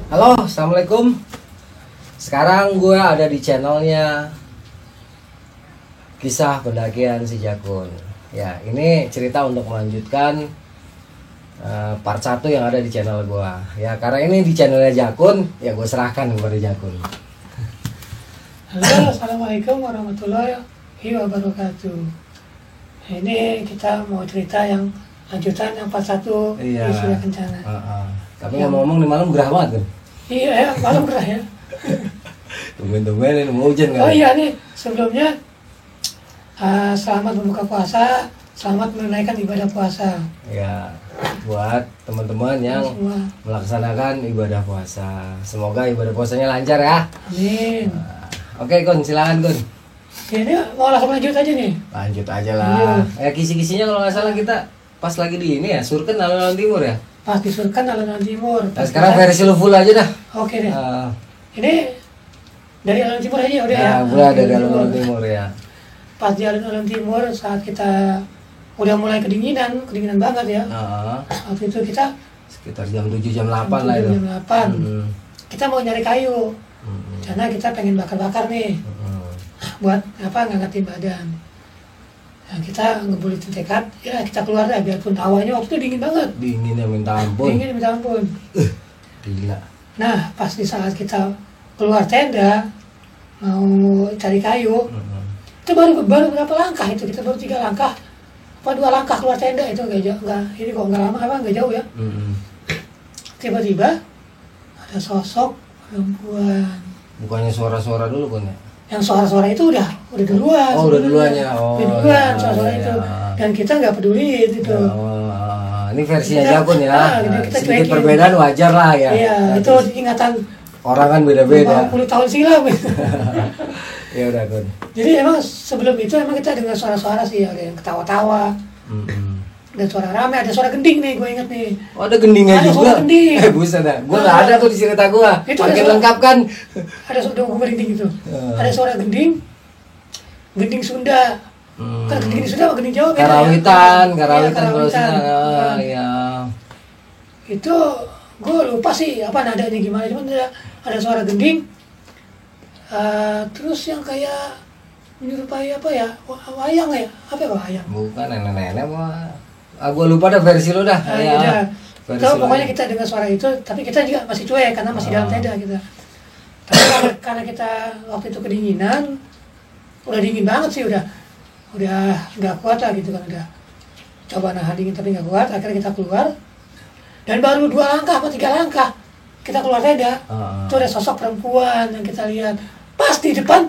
Halo, assalamualaikum. Sekarang gue ada di channelnya Kisah Pendakian Si Jakun. Ya, ini cerita untuk melanjutkan part 1 yang ada di channel gue. Ya, karena ini di channelnya Jakun, ya gue serahkan kepada Jakun. Halo, assalamualaikum warahmatullahi wabarakatuh. Ini kita mau cerita yang lanjutan yang part 1 di Surya Kencana. Tapi ngomong-ngomong di malam gerah banget kan? Iya, malam gerah ya. Tumben-tumben ini mau hujan kan? Oh iya nih, sebelumnya selamat berbuka puasa, selamat menunaikan ibadah puasa. Ya, buat teman-teman yang Semua. melaksanakan ibadah puasa. Semoga ibadah puasanya lancar ya. Amin. Oke, Gun, silakan Gun. Ini mau langsung lanjut aja nih. Lanjut aja lah. Kisi-kisinya kalau nggak salah kita pas lagi di ini ya, Surken alun-alun timur ya. Pas di Surken alun-alun timur. Nah, sekarang versi lu full aja dah. Oke deh. Ini dari alun timur aja udah ya. Ya, mulai dari alun-alun timur ya. Pas di alun-alun timur saat kita udah mulai kedinginan banget ya. Waktu itu kita Sekitar jam 7 jam 8 lah itu. Jam 8. Kita mau nyari kayu. Karena kita pengen bakar-bakar nih. Buat ngangkatin badan. Nah, kita ngebulitin tekad, ya kita keluar dah biarpun awalnya waktu itu dingin banget. Dinginnya minta ampun. Dingin minta ampun. Gila. Nah, pas di saat kita keluar tenda mau cari kayu, itu baru berapa langkah itu? Kita baru 3 langkah, 2 langkah keluar tenda itu nggak jauh, ini kok nggak lama nggak jauh ya. Tiba-tiba ada sosok perempuan. Bukannya suara-suara dulu kan ya? Yang suara-suara itu udah duluan. Oh, udah duluannya. Oh, udah duluan ya, suara-suara ya. itu. Dan kita nggak peduli itu. Ini versinya Jakun ya. Kita Sedikit cuekin. perbedaan wajar lah ya. Iya, itu ingatan orang kan beda-beda. 50 tahun silam. Ya udah, Gun. Jadi emang sebelum itu emang kita dengar suara-suara sih, ada yang ketawa-tawa. Ada suara rame, ada suara gending nih, gue inget nih. Oh, ada gendingnya Ada juga. suara gending. Buset dah. Gua nggak ada tuh di cerita gua. Itu Makin ada lengkap kan. Ada suara gending gitu. Ada suara gending Sunda. Kan gending Sunda sama gending Jawa beda Karawitan ya? kalau sana. Ya. Itu gue lupa sih apa nadanya gimana, cuman ada suara gending. Terus yang kayak menyerupai apa ya, wayang ya, apa ya wayang? Bukan nenek-nenek mah. Gua lupa dah versi lu dah. Ya. Versi So, lu. pokoknya kita dengar suara itu, tapi kita juga masih cuek karena masih dalam tenda kita. Tapi karena kita waktu itu kedinginan, udah dingin banget sih, udah nggak kuat lah gitu kan, udah coba nahan dingin tapi nggak kuat. Akhirnya kita keluar dan baru 2 langkah atau 3 langkah kita keluar tenda. Itu ada sosok perempuan yang kita lihat pas di depan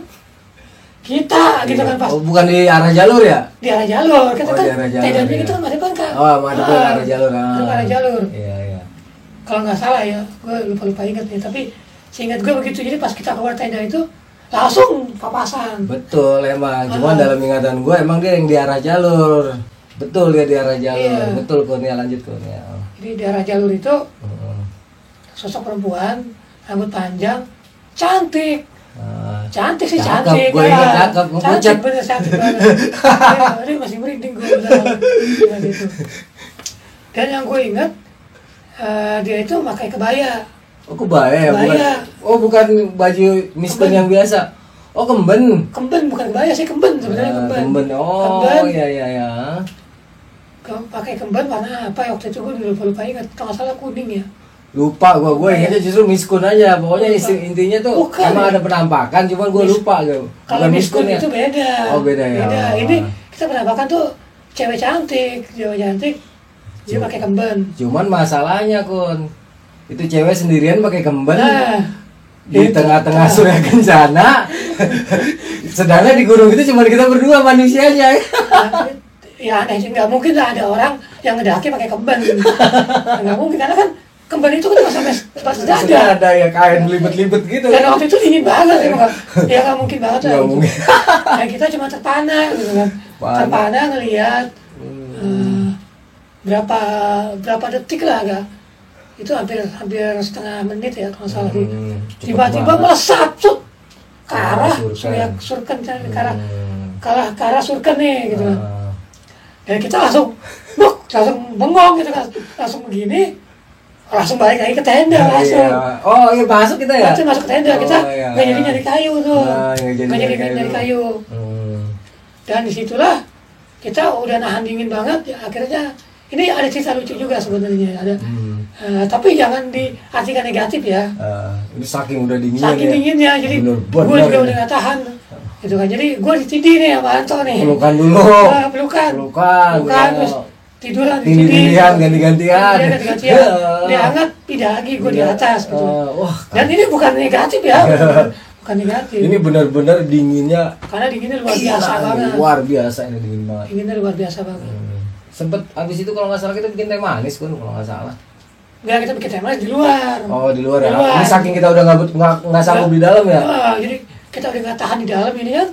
kita gitu kan, pas bukan di arah jalur ya? di arah jalur kita di kan arah jalur, tendanya ya. itu kan depan kan. Madep ke arah jalur. Ke arah jalur. Iya. Kalau nggak salah ya, gue lupa ingat nih, tapi seingat gue begitu. Jadi pas kita keluar tenda itu langsung papasan. Betul emang, cuman dalam ingatan gue emang dia yang di arah jalur. Betul, dia di arah jalur. Iya. Betul, Kun, ya lanjut, Kun, ya. Jadi di arah jalur itu sosok perempuan, rambut panjang, cantik. Cantik sih, Cakep, cantik. gue ingat cakep, gue Cantik pucat. bener, cantik banget. Ini masih merinding gue bener gitu. Dan yang gue ingat, dia itu pakai kebaya. Oh, kebaya ya? Kebaya. Bukan baju miskin yang biasa. Oh, kemben. Kemben, bukan kebaya sih, kemben sebenarnya, kemben. Kemben, Kemben. iya. Pakai kemben warna apa ya waktu itu, gue lupa ingat. Kalau nggak salah kuning ya. Lupa gue ingatnya justru miskun aja. Pokoknya Lupa. intinya tuh Bukan, emang ya. ada penampakan, cuman gue lupa gitu. Kalau miskun ya. itu beda. Oh, beda ya. Beda. Oh. Ini kita penampakan tuh cewek cantik, dia pakai kemben. Cuman masalahnya, Kun, itu cewek sendirian pakai kemben. Nah, Di tengah-tengah Surya Kencana. Sedangkan di gunung itu cuma kita berdua manusianya. ya aneh sih, nggak mungkin lah ada orang yang ngedaki pakai kemben. Nggak mungkin, karena kan kemben itu kan cuma sampai dada. Ada ya kain libet-libet gitu. Dan waktu itu dingin banget ya nggak mungkin banget lah. Nggak mungkin. Nah, kita cuma terpana gitu kan. Terpana ngelihat berapa detik lah agak. Itu hampir setengah menit ya kalau salah. Tiba-tiba melesat ke arah Surken, ke arah Surken nih gitu. Dan kita langsung bengong gitu kan, langsung begini. langsung balik lagi ke tenda langsung. Iya. Oh iya masuk kita ya? Langsung masuk ke tenda, kita iya. nggak jadi nyari kayu tuh. Nah, Nggak jadi nyari kayu. Dan disitulah kita udah nahan dingin banget, ya, akhirnya ini ada cerita lucu juga sebenarnya ada. Tapi jangan diartikan negatif ya. Ini saking udah dinginnya. Saking dinginnya, jadi gue juga udah nggak tahan. Gitu kan, jadi gue ditidih nih sama Anto nih. Pelukan dulu. Pelukan, terus tiduran ganti-gantian. Ganti-gantian. Dia hangat, pindah lagi gue di atas. Gitu. Dan ini bukan negatif ya. Bukan negatif. Ini benar-benar dinginnya. Karena dinginnya luar biasa banget. Luar biasa ini dingin banget. Dinginnya luar biasa banget. Sempet abis itu kalau nggak salah kita bikin teh manis kan kalau nggak salah. Enggak, kita bikin teh manis di luar. Oh di luar ya. Ini saking kita udah nggak sanggup di dalam ya. Jadi kita udah nggak tahan di dalam ini kan.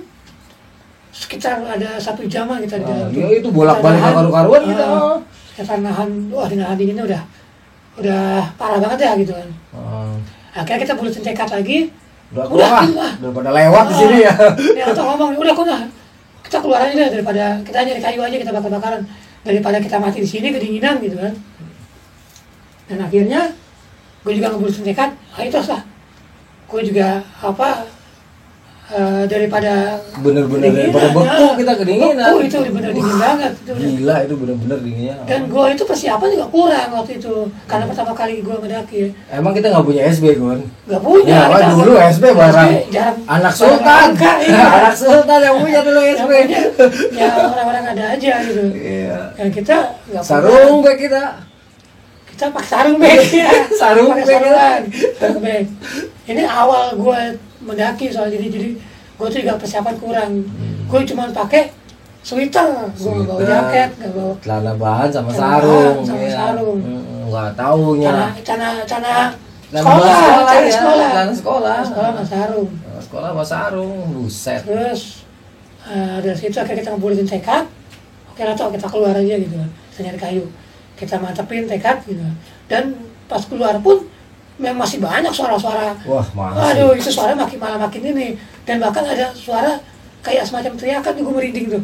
Sekitar ada 1 jaman kita di dalam. Iya itu bolak-balik karu-karuan kita. Kita nahan, nahan dinginnya udah parah banget ya gitu kan. Akhirnya kita bulutin tekad lagi. Udah pada lewat di sini ya. Ya atau ngomong udah kita keluar aja deh, daripada kita nyari kayu aja, kita bakar-bakaran daripada kita mati di sini kedinginan gitu kan. Dan akhirnya gue juga ngebulutin tekad, itu lah gue juga daripada bener-bener daripada beku kita kedinginan. Itu bener dingin banget. Gila itu bener-bener dinginnya. Dan gue itu persiapan juga kurang waktu itu karena pertama kali gue mendaki. Emang kita nggak punya SB Gun? Nggak punya. Ya, dulu SB barang anak sultan. Anak sultan yang punya dulu SB. Ya orang-orang ada aja gitu. Iya. Dan kita nggak sarung bag kita. Kita pakai sarung bag ya. Sarung bag. Ini awal gue mendaki soalnya jadi gue tuh juga persiapan kurang. Gue cuma pakai sweater, gue nggak bawa jaket, nggak bawa celana bahan sama sarung. Nggak taunya. Celana sekolah sama sarung. Sekolah sama sarung, buset. Terus dari situ akhirnya kita ngebulutin tekad. Oke lah kita keluar aja gitu kan. Kita nyari kayu, kita mantepin tekad gitu. Dan pas keluar pun memang masih banyak suara-suara. Wah, masih. Aduh, itu suara malah makin ini. Dan bahkan ada suara kayak semacam teriakan, gue merinding tuh.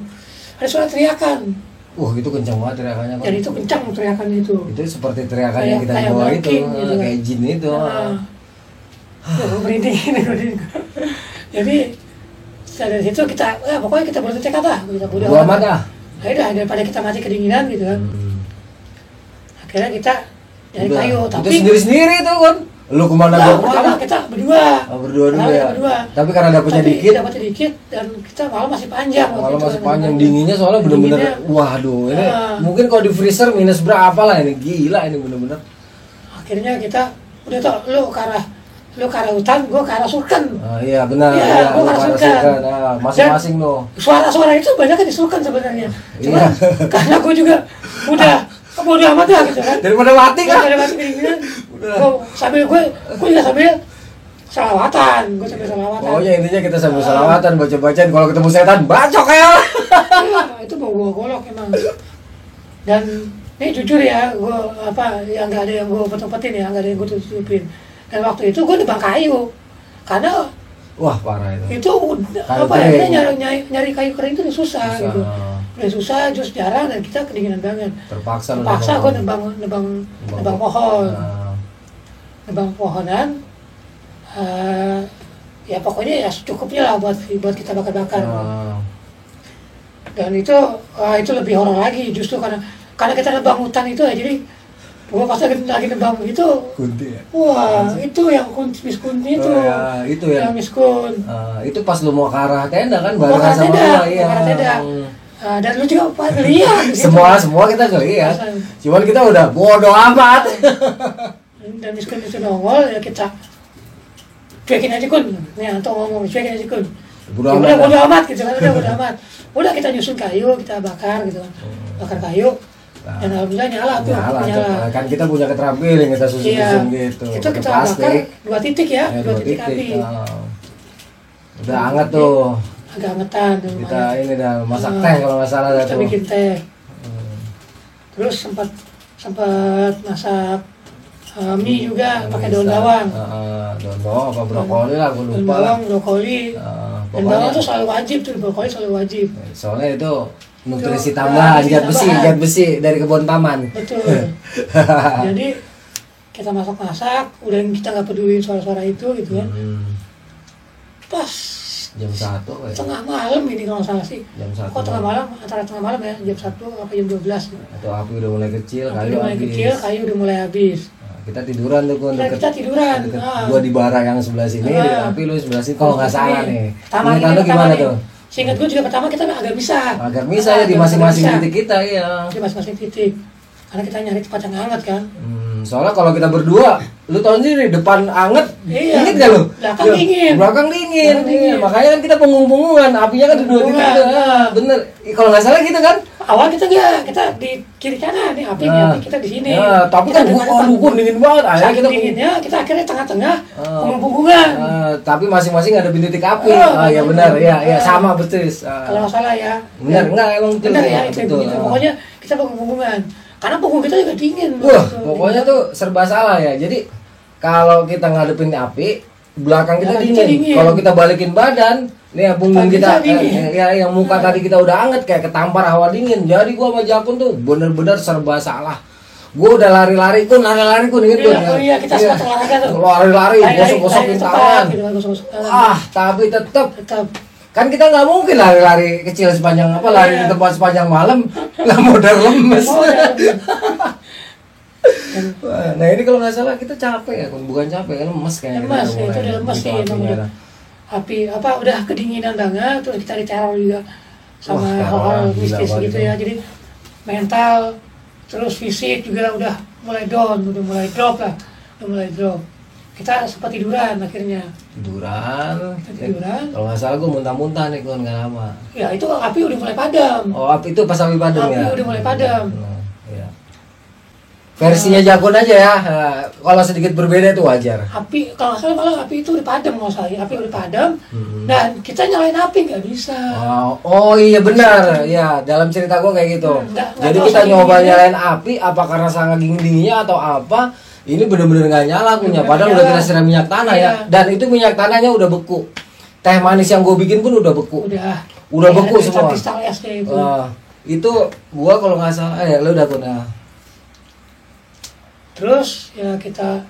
Ada suara teriakan. Itu kencang banget teriakannya. Dan itu kencang teriakannya itu. Itu seperti teriakan yang kita bawa itu, gitu, kayak jin itu. Gue merinding ini. Jadi dari situ kita, pokoknya kita bertekad lah. Kita bodoh amat dah. Akhirnya daripada kita mati kedinginan gitu kan. Akhirnya kita dari kayu, tapi itu sendiri-sendiri tuh kan. Lu kemana gua kemana? Kita berdua. Berdua dulu ya. Tapi karena dapatnya dikit dan kita malam masih panjang. Malam masih panjang, dinginnya soalnya bener-bener waduh ini mungkin kalau di freezer minus berapa lah ini, gila ini bener-bener. Akhirnya kita udah tau, lu ke arah hutan, gua ke arah Sulkan. Iya benar. Iya, gua ke arah Sulkan. Masing-masing loh. Suara-suara itu banyak kan di Sulkan sebenarnya. Cuma karena gua juga udah bodo amat lah gitu kan. Daripada mati kan. Daripada mati kedinginan. Gue juga sambil salawatan. Oh ya intinya kita sambil salawatan, baca-bacaan. Kalau ketemu setan, bacok ya. Itu bawa golok emang. Dan ini jujur ya, gue yang nggak ada yang gue petin ya, nggak ada yang gue tutupin. Dan waktu itu gue nebang kayu, karena wah parah itu. Itu nyari kayu kering itu udah susah gitu. Udah susah, terus jarang dan kita kedinginan banget. Terpaksa gue nebang pohon. Nebang pohonan. Ya pokoknya ya cukupnya lah buat kita bakar-bakar. Dan itu lebih horor lagi justru karena kita nebang hutan itu ya, jadi gua pas lagi nebang itu kunti ya? Wah itu yang Miss Kunti itu. Itu yang Miss Kun. Itu pas lu mau ke arah tenda kan barengan sama gua. Iya. Dan lu juga lihat semua kita ngeliat. Cuman kita udah bodoh amat. Dan Miss Kun itu nongol ya kita cuekin aja Kun. Nih Anto ngomong cuekin aja Kun. Bodoh amat gitu kan, udah amat. Udah kita nyusun kayu, kita bakar gitu kan. Bakar kayu. Dan alhamdulillah nyala tuh. Kan kita punya keterampilan kita susun gitu. Itu kita bakar 2 titik ya, 2 titik api. Udah hangat tuh. Agak hangetan. Kita ini dah masak teh kalau nggak salah. Kita bikin teh. Terus sempat masak mie juga pakai daun bawang. Daun bawang apa brokoli lah, gue lupa. Daun bawang, brokoli. Dan bawang tuh selalu wajib tuh, brokoli selalu wajib. Soalnya itu nutrisi tambahan, zat besi dari kebun paman. Betul. Jadi kita masak, udah kita nggak peduli suara-suara itu gitu kan. Pas jam 1 kayak. tengah malam ini kalau nggak salah sih. Jam 1. Kok tengah malam, antara tengah malam ya, jam 1 apa jam 12 gitu. Atau api udah mulai kecil, Api kayu udah mulai habis. kecil, kayu udah mulai habis. Nah, kita tiduran tuh Kun, Kita tiduran. deket. Ah. Gua di bara yang sebelah sini, di api lu sebelah sini. Kalau nggak salah nih. Pertama Menurut ini lu gimana nih. tuh? Seingat gue juga pertama kita agak bisa. Agar bisa ya di masing-masing titik kita ya. Di masing-masing titik. Karena kita nyari tempat yang hangat kan. Soalnya kalau kita berdua, lu tau sendiri depan anget, Iya. dingin gak lu? Belakang Ya, dingin. Belakang dingin. Belakang dingin. Iya, makanya kan kita punggung-punggungan, apinya kan di dua titik tuh. Ah, bener. Kalau nggak salah gitu kan? Awal kita enggak, kita di kiri kanan nih api, Nah. kita di sini. Ya, tapi Kita kan depan gua depan. dingin banget. Akhirnya Saking kita dinginnya, kita akhirnya tengah-tengah punggung-punggungan. tapi masing-masing ada titik api. Oh, Ya benar, ya ah. sama persis. Kalau nggak salah ya. Benar, enggak emang betul. Benar ya, itu betul. begitu. Pokoknya kita punggung-punggungan. Karena punggung kita juga dingin. Wah, pokoknya tuh serba salah ya. Jadi kalau kita ngadepin api, belakang kita Belakang kita dingin. dingin. Kalau kita balikin badan, nih yang punggung Depan kita kita, dingin. ya yang muka tadi kita udah anget kayak ketampar hawa dingin. Jadi gua sama Jakun tuh bener-bener serba salah. Gua udah lari-lari Kun inget Kun. Oh iya, kita sempat olahraga tuh. Lari-lari, Lari-lari, gosok-gosokin lari cepat, tangan. gitu kan, gosok-gosok tangan. Tapi tetep Tetap. kan kita nggak mungkin lari-lari kecil sepanjang apa lari di Iya. tempat sepanjang malam nggak modal lemes. Oh, udah. Wah, nah ini kalau nggak salah kita capek ya, bukan capek, lemes kayaknya. Lemes, kita itu udah lemes sih, emang udah. Api apa udah kedinginan banget, terus kita diteror juga sama Wah, teror, hal-hal gila mistis banget gitu itu. ya. Jadi mental terus fisik juga udah mulai down, udah mulai drop lah, udah mulai drop. Kita sempat tiduran akhirnya. Tiduran. Tiduran. Kalau nggak salah gue muntah-muntah nih gue nggak lama. Ya itu api udah mulai padam. Oh api itu pas api padam Api ya. udah mulai padam. Iya. Versinya Jakun aja ya. Nah, kalau sedikit berbeda itu wajar. Api kalau nggak salah malah api itu udah padam kalau saya. Api udah padam dan kita nyalain api nggak bisa. Oh iya benar, ya dalam cerita gue kayak gitu. Nggak Jadi tahu kita saking nyoba dinginnya. nyalain api, apa karena sangat dinginnya atau apa? Ini bener-bener nggak nyala punya. Nggak Padahal udah nyala. kita siram minyak tanah Iya. ya. Dan itu minyak tanahnya udah beku. Teh manis yang gue bikin pun udah beku. Udah Beku ada semua. kristal esnya itu. Itu gua kalau nggak salah, lu udah punya. Terus ya kita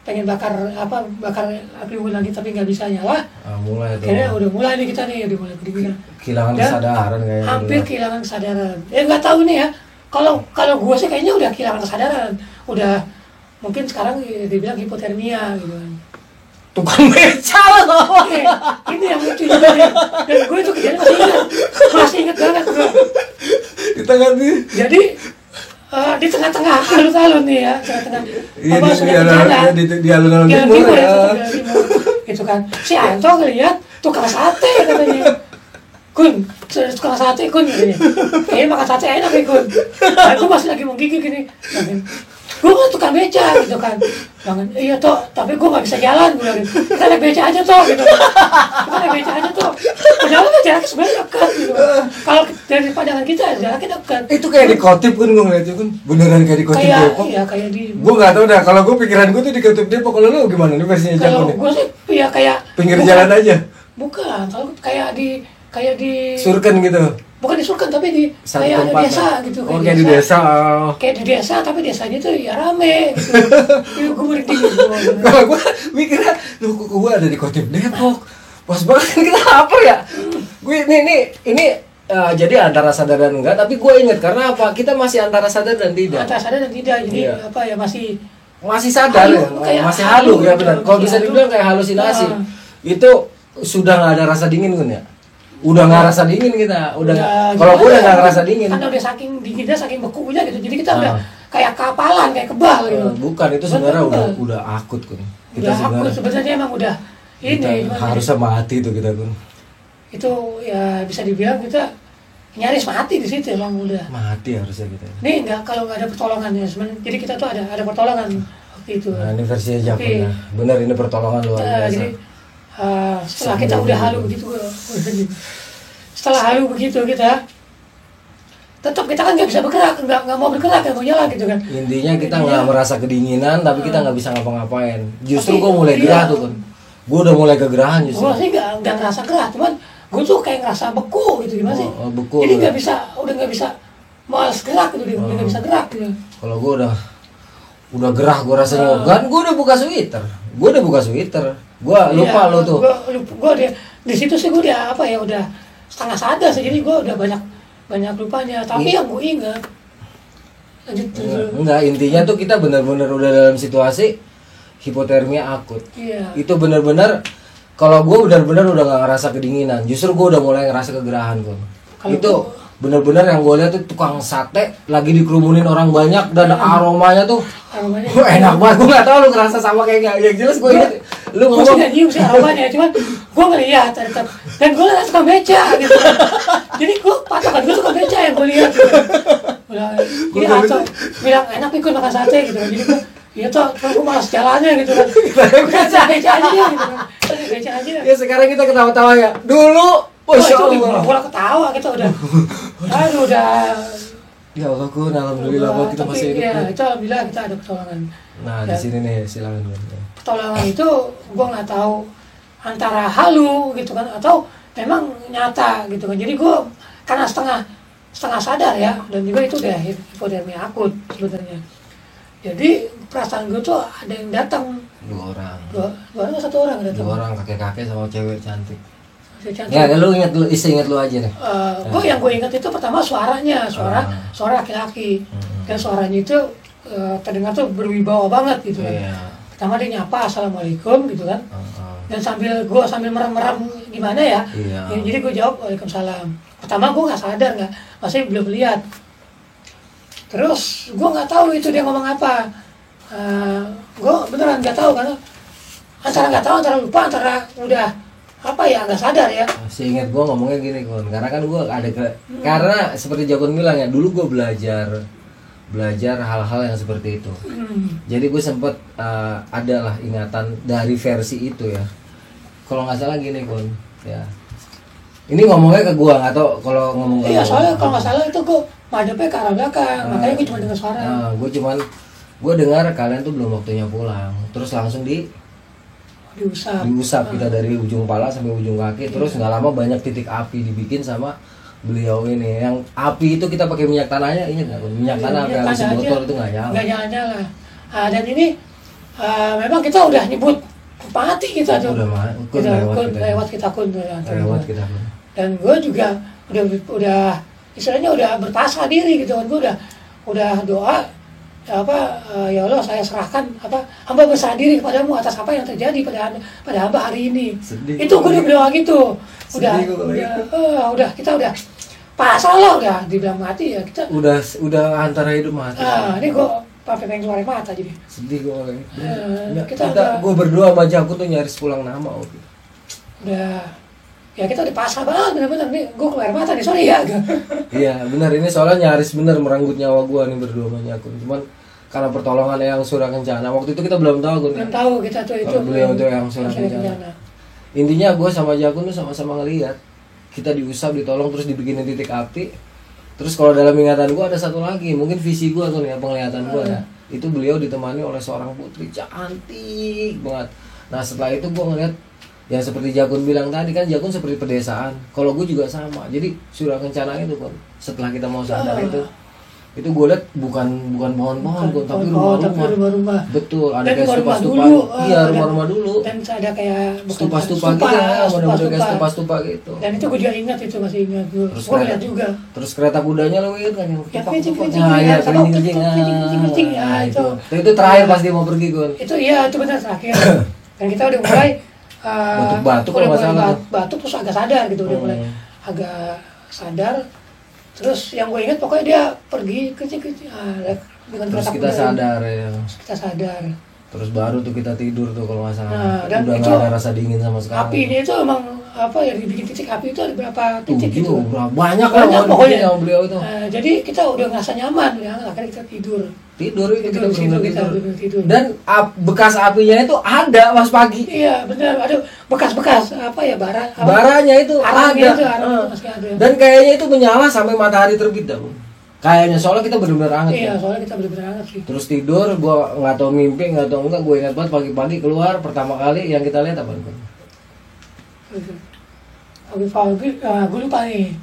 pengen bakar api unggun lagi tapi nggak bisa nyala. Mulai tuh. Akhirnya udah mulai nih kita nih, udah mulai kedinginan. Kehilangan Dan kesadaran kayaknya. hampir kehilangan kesadaran. Ya nggak tahu nih ya. Kalau gue sih kayaknya udah kehilangan kesadaran. Udah mungkin sekarang dibilang hipotermia gitu kan. Tukang beca loh. Ini yang lucu juga nih. Dan gue itu kejadian masih inget banget gue. Kita ganti. Jadi di tengah-tengah alun-alun nih ya, tengah-tengah. Iya Apa, sudah berjalan. di alun-alun Jalan timur timur ya. ya, timur. Gitu kan. Si Anto ngeliat tukang sate katanya. Kun, tukang sate Kun katanya. Kayaknya makan sate enak ya Kun. Nah, gue masih lagi mau gigit gini. Gue kan tukang beca gitu kan. Jangan, iya toh, tapi gue gak bisa jalan. Gue bilang, kita naik beca aja toh gitu. Kita naik beca aja toh. Padahal kan jaraknya sebenarnya dekat gitu. Kalau dari pandangan kita jaraknya dekat. Itu kayak dikotip kan gue ngeliatnya kan. Beneran kayak dikotip Kayak, Depok. iya kayak di. Gue nggak tahu dah. Kalau gue pikiran gue tuh dikotip Depok. Kalau lu gimana nih versinya Kalau Jakun nih? gue sih ya kayak. Pinggir bukan- jalan aja. Bukan, kalau kayak di Surken gitu. bukan di Surken tapi di Satu kayak ada tempat. desa gitu. Kayak di desa. Kayak di desa tapi desanya tuh ya rame gitu. Iya gue merinding gitu. Kalau gue mikirnya, lu kok gue ada di Kotip Depok. Pas banget kan kita lapar ya. Gue ini jadi antara sadar dan enggak, tapi gue inget karena apa? Kita masih antara sadar dan tidak. Antara sadar dan tidak, jadi Iya. apa ya masih Sadar halu, ya, kayak masih halu ya gitu, benar. Kalau masih bisa halu. dibilang kayak halusinasi. Ah. Itu sudah nggak ada rasa dingin kan ya? Udah nggak rasa dingin kita, udah. Udah, Kalau gue gimana udah nggak ya? ngerasa dingin. Karena udah saking dinginnya, saking bekunya gitu. Jadi kita udah Ah. kayak kapalan, kayak kebal gitu. Bukan itu sebenarnya Kebal. udah akut kan. Udah aku sebenarnya emang udah kita ini cuman harusnya mati tuh kita kan. itu ya bisa dibilang kita nyaris mati di situ emang udah. Mati harusnya kita. Nih kalau nggak ada pertolongan ya sebenarnya. Jadi kita tuh ada pertolongan waktu itu. Nah, ini versinya Jakun Oke. ya. Bener ini pertolongan luar biasa. Jadi setelah kita udah halu begitu, setelah halu begitu kita tetap kita kan nggak bisa bergerak, nggak mau bergerak, nggak mau jalan gitu kan. Intinya kita nggak merasa kedinginan, tapi kita nggak bisa ngapa-ngapain. Justru Tapi, gue mulai iya. gerah tuh kan. Gue udah mulai kegerahan justru. Gue sih nggak ngerasa gerah, cuman gue tuh kayak ngerasa beku gitu gimana sih? Beku. Jadi nggak bisa, udah nggak bisa malas gerak gitu, udah nggak bisa gerak gitu. Kalau gue udah udah gerah gue rasanya kan gue udah buka sweater. Gue lupa lo tuh. Gue di situ sih gue udah apa ya, udah setengah sadar sih, jadi gue udah banyak lupanya. Tapi yang gue ingat lanjut enggak, intinya tuh kita benar-benar udah dalam situasi hipotermia akut. Iya. Itu benar-benar kalau gue benar-benar udah nggak ngerasa kedinginan, justru gue udah mulai ngerasa kegerahan gue. Itu benar-benar yang gue lihat tuh tukang sate lagi dikerumunin orang banyak dan aromanya tuh enak banget. Gue nggak tahu lu ngerasa sama kayak nggak? Yang jelas gue ingat lu gue sih nggak nyium sih aromanya, cuman gue ngeliat tetap, dan gue liat tukang beca gitu. Jadi gue patokan gue tukang beca yang gue lihat. Jadi atau bilang enak nih gue makan sate gitu. Jadi gue iya toh, gue malas jalannya gitu kan. Beca aja gitu kan. Beca aja. Ya sekarang kita ketawa-tawa ya. Dulu, Masya Allah. Bola ketawa kita udah. Aduh udah. Ya Allah, gue alhamdulillah bahwa kita masih hidup. Iya, itu alhamdulillah kita ada pertolongan. Nah, di sini nih silakan. Pertolongan itu gue nggak tahu antara halu gitu kan atau memang nyata gitu kan. Jadi gue karena setengah sadar ya, dan juga itu udah hipotermia akut sebenarnya. Jadi perasaan gue tuh ada yang datang. Dua orang Atau satu orang datang? Dua orang, kakek-kakek sama cewek cantik. Cantik. Ya, lu ingat lu aja deh. Yang gue ingat itu pertama suaranya, suara laki-laki. Dan suaranya itu terdengar tuh berwibawa banget gitu kan. Iya. Pertama dia nyapa assalamualaikum gitu kan. Dan sambil merem-merem gimana ya. Iya. Jadi gue jawab waalaikumsalam. Pertama gue nggak sadar, masih belum lihat. Terus gue nggak tahu itu dia ngomong apa. Gue beneran nggak tahu karena antara lupa, antara udah apa ya nggak sadar ya. Seingat gue ngomongnya gini Kon, karena kan gue ada karena seperti Jakun bilang ya, dulu gue belajar hal-hal yang seperti itu. Jadi gue sempet adalah ingatan dari versi itu ya. Kalau nggak salah gini Kon, ya. Ini ngomongnya ke gue, nggak tau kalau ngomong ke iya, soalnya kalau nggak salah itu gue madepnya ke arah belakang, makanya gue cuma dengar suara. Gue dengar kalian tuh belum waktunya pulang, terus langsung diusap kita dari ujung kepala sampai ujung kaki. Terus nggak lama banyak titik api dibikin sama beliau ini. Yang api itu kita pakai minyak tanahnya, ingat nggak? Minyak tanah yang habis botol itu nggak nyala. Dan ini memang kita udah nyebut mati kita tuh. Lewat kita kun. Dan gue juga udah istilahnya udah berpasrah diri gitu kan. Gue udah doa ya Allah, saya serahkan hamba berserah diri kepadamu atas apa yang terjadi pada hamba hari ini. Sedih, itu gue udah berdoa gitu. Udah kita udah pasrah lah, udah dibilang mati ya kita. Udah antara hidup mati. Ini gue pengen keluar mata jadi. Sedih gue. Kita gue berdoa sama Jakun tuh nyaris pulang nama. Ya kita udah pasrah banget bener-bener nih, gue keluar mata nih, sorry ya. Iya benar, ini soalnya nyaris bener merenggut nyawa gue nih berdua sama Jakun. Cuman karena pertolongan yang Surah Kencana waktu itu kita belum tahu Gun. Belum tahu kita tuh itu. Beliau tuh yang Surah Kencana. Intinya gue sama Jakun tuh sama-sama ngelihat kita diusap, ditolong, terus dibikinin titik api. Terus kalau dalam ingatan gue ada satu lagi, mungkin visi gue tuh ya, penglihatan gue ya. Itu beliau ditemani oleh seorang putri cantik banget. Nah setelah itu gue ngeliat yang seperti Jakun bilang tadi kan, Jakun seperti pedesaan. Kalau gue juga sama. Jadi Surah Kencana itu kan, setelah kita mau sadar itu gue liat bukan pohon-pohon, tapi rumah-rumah. Betul, ada kayak stupa-stupa. Iya, rumah-rumah dulu. Dan ada kayak stupa-stupa gitu ya, model-model kayak stupa-stupa gitu. Dan itu gue juga ingat, itu masih ingat gue. Gue lihat juga. Terus kereta kudanya lo ingat kan yang kencing-kencing. Nah, iya, kencing-kencing. Nah, itu terakhir pas dia mau pergi, Gun. Itu iya, itu benar terakhir. Dan kita udah mulai batuk kalau nggak salah. Batuk terus agak sadar gitu, udah mulai agak sadar. Terus yang gue ingat pokoknya dia pergi kecil-kecil dengan terus kita sadar ya. Kita sadar. Terus baru tuh kita tidur tuh kalau nggak salah. Dan udah nggak ada rasa dingin sama sekali. Api ini tuh emang yang dibikin titik api itu ada berapa titik gitu. Banyak lah pokoknya sama beliau itu. Jadi kita udah ngerasa nyaman ya, akhirnya kita tidur. Tidur. Dan bekas apinya itu ada pas pagi. Iya benar, ada bekas-bekas baranya itu ada. Masih ada. Dan kayaknya itu menyala sampai matahari terbit dah. Kayaknya soalnya kita benar-benar anget. Iya, soalnya kita benar-benar anget sih. Terus tidur, gua nggak tahu mimpi nggak tahu enggak, gue ingat banget pagi-pagi keluar pertama kali yang kita lihat apa? Pagi-pagi, gue lupa nih.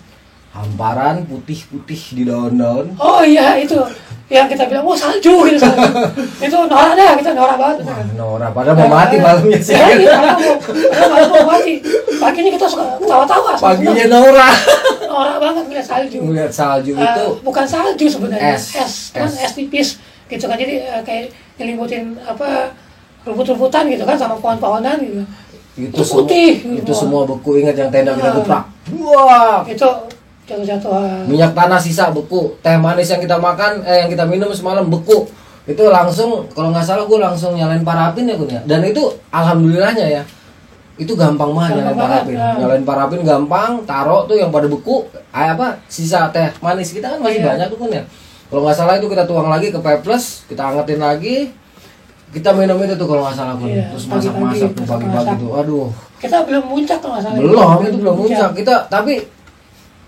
Hamparan putih-putih di daun-daun. Oh iya itu yang kita bilang salju gitu salju. Itu norak dah, kita norak banget. Wah, norak, padahal mau mati malamnya sih. Ya, iya, padahal mau mati. Paginya kita suka ketawa-tawa. Paginya norak. Norak banget ngeliat salju. Ngeliat salju itu bukan salju sebenarnya, es. kan es tipis gitu kan, jadi kayak nyelimutin rumput-rumputan gitu kan sama pohon-pohonan gitu. Itu putih. Itu semua beku, ingat yang tenda kita geprak. Wah, itu jatuh-jatuhan. Minyak tanah sisa beku, teh manis yang kita makan, yang kita minum semalam beku. Itu langsung, kalau nggak salah gue langsung nyalain parafin ya Kun ya. Dan itu alhamdulillahnya ya, itu gampang banget nyalain parafin. Nyalain parafin gampang, taruh tuh yang pada beku, sisa teh manis kita kan masih banyak tuh Kun ya. Kalau nggak salah itu kita tuang lagi ke peples, kita angetin lagi, kita minum itu tuh kalau nggak salah Kun. Terus masak-masak tuh pagi-pagi tuh, aduh. Kita belum muncak kalau nggak salah. Belum muncak.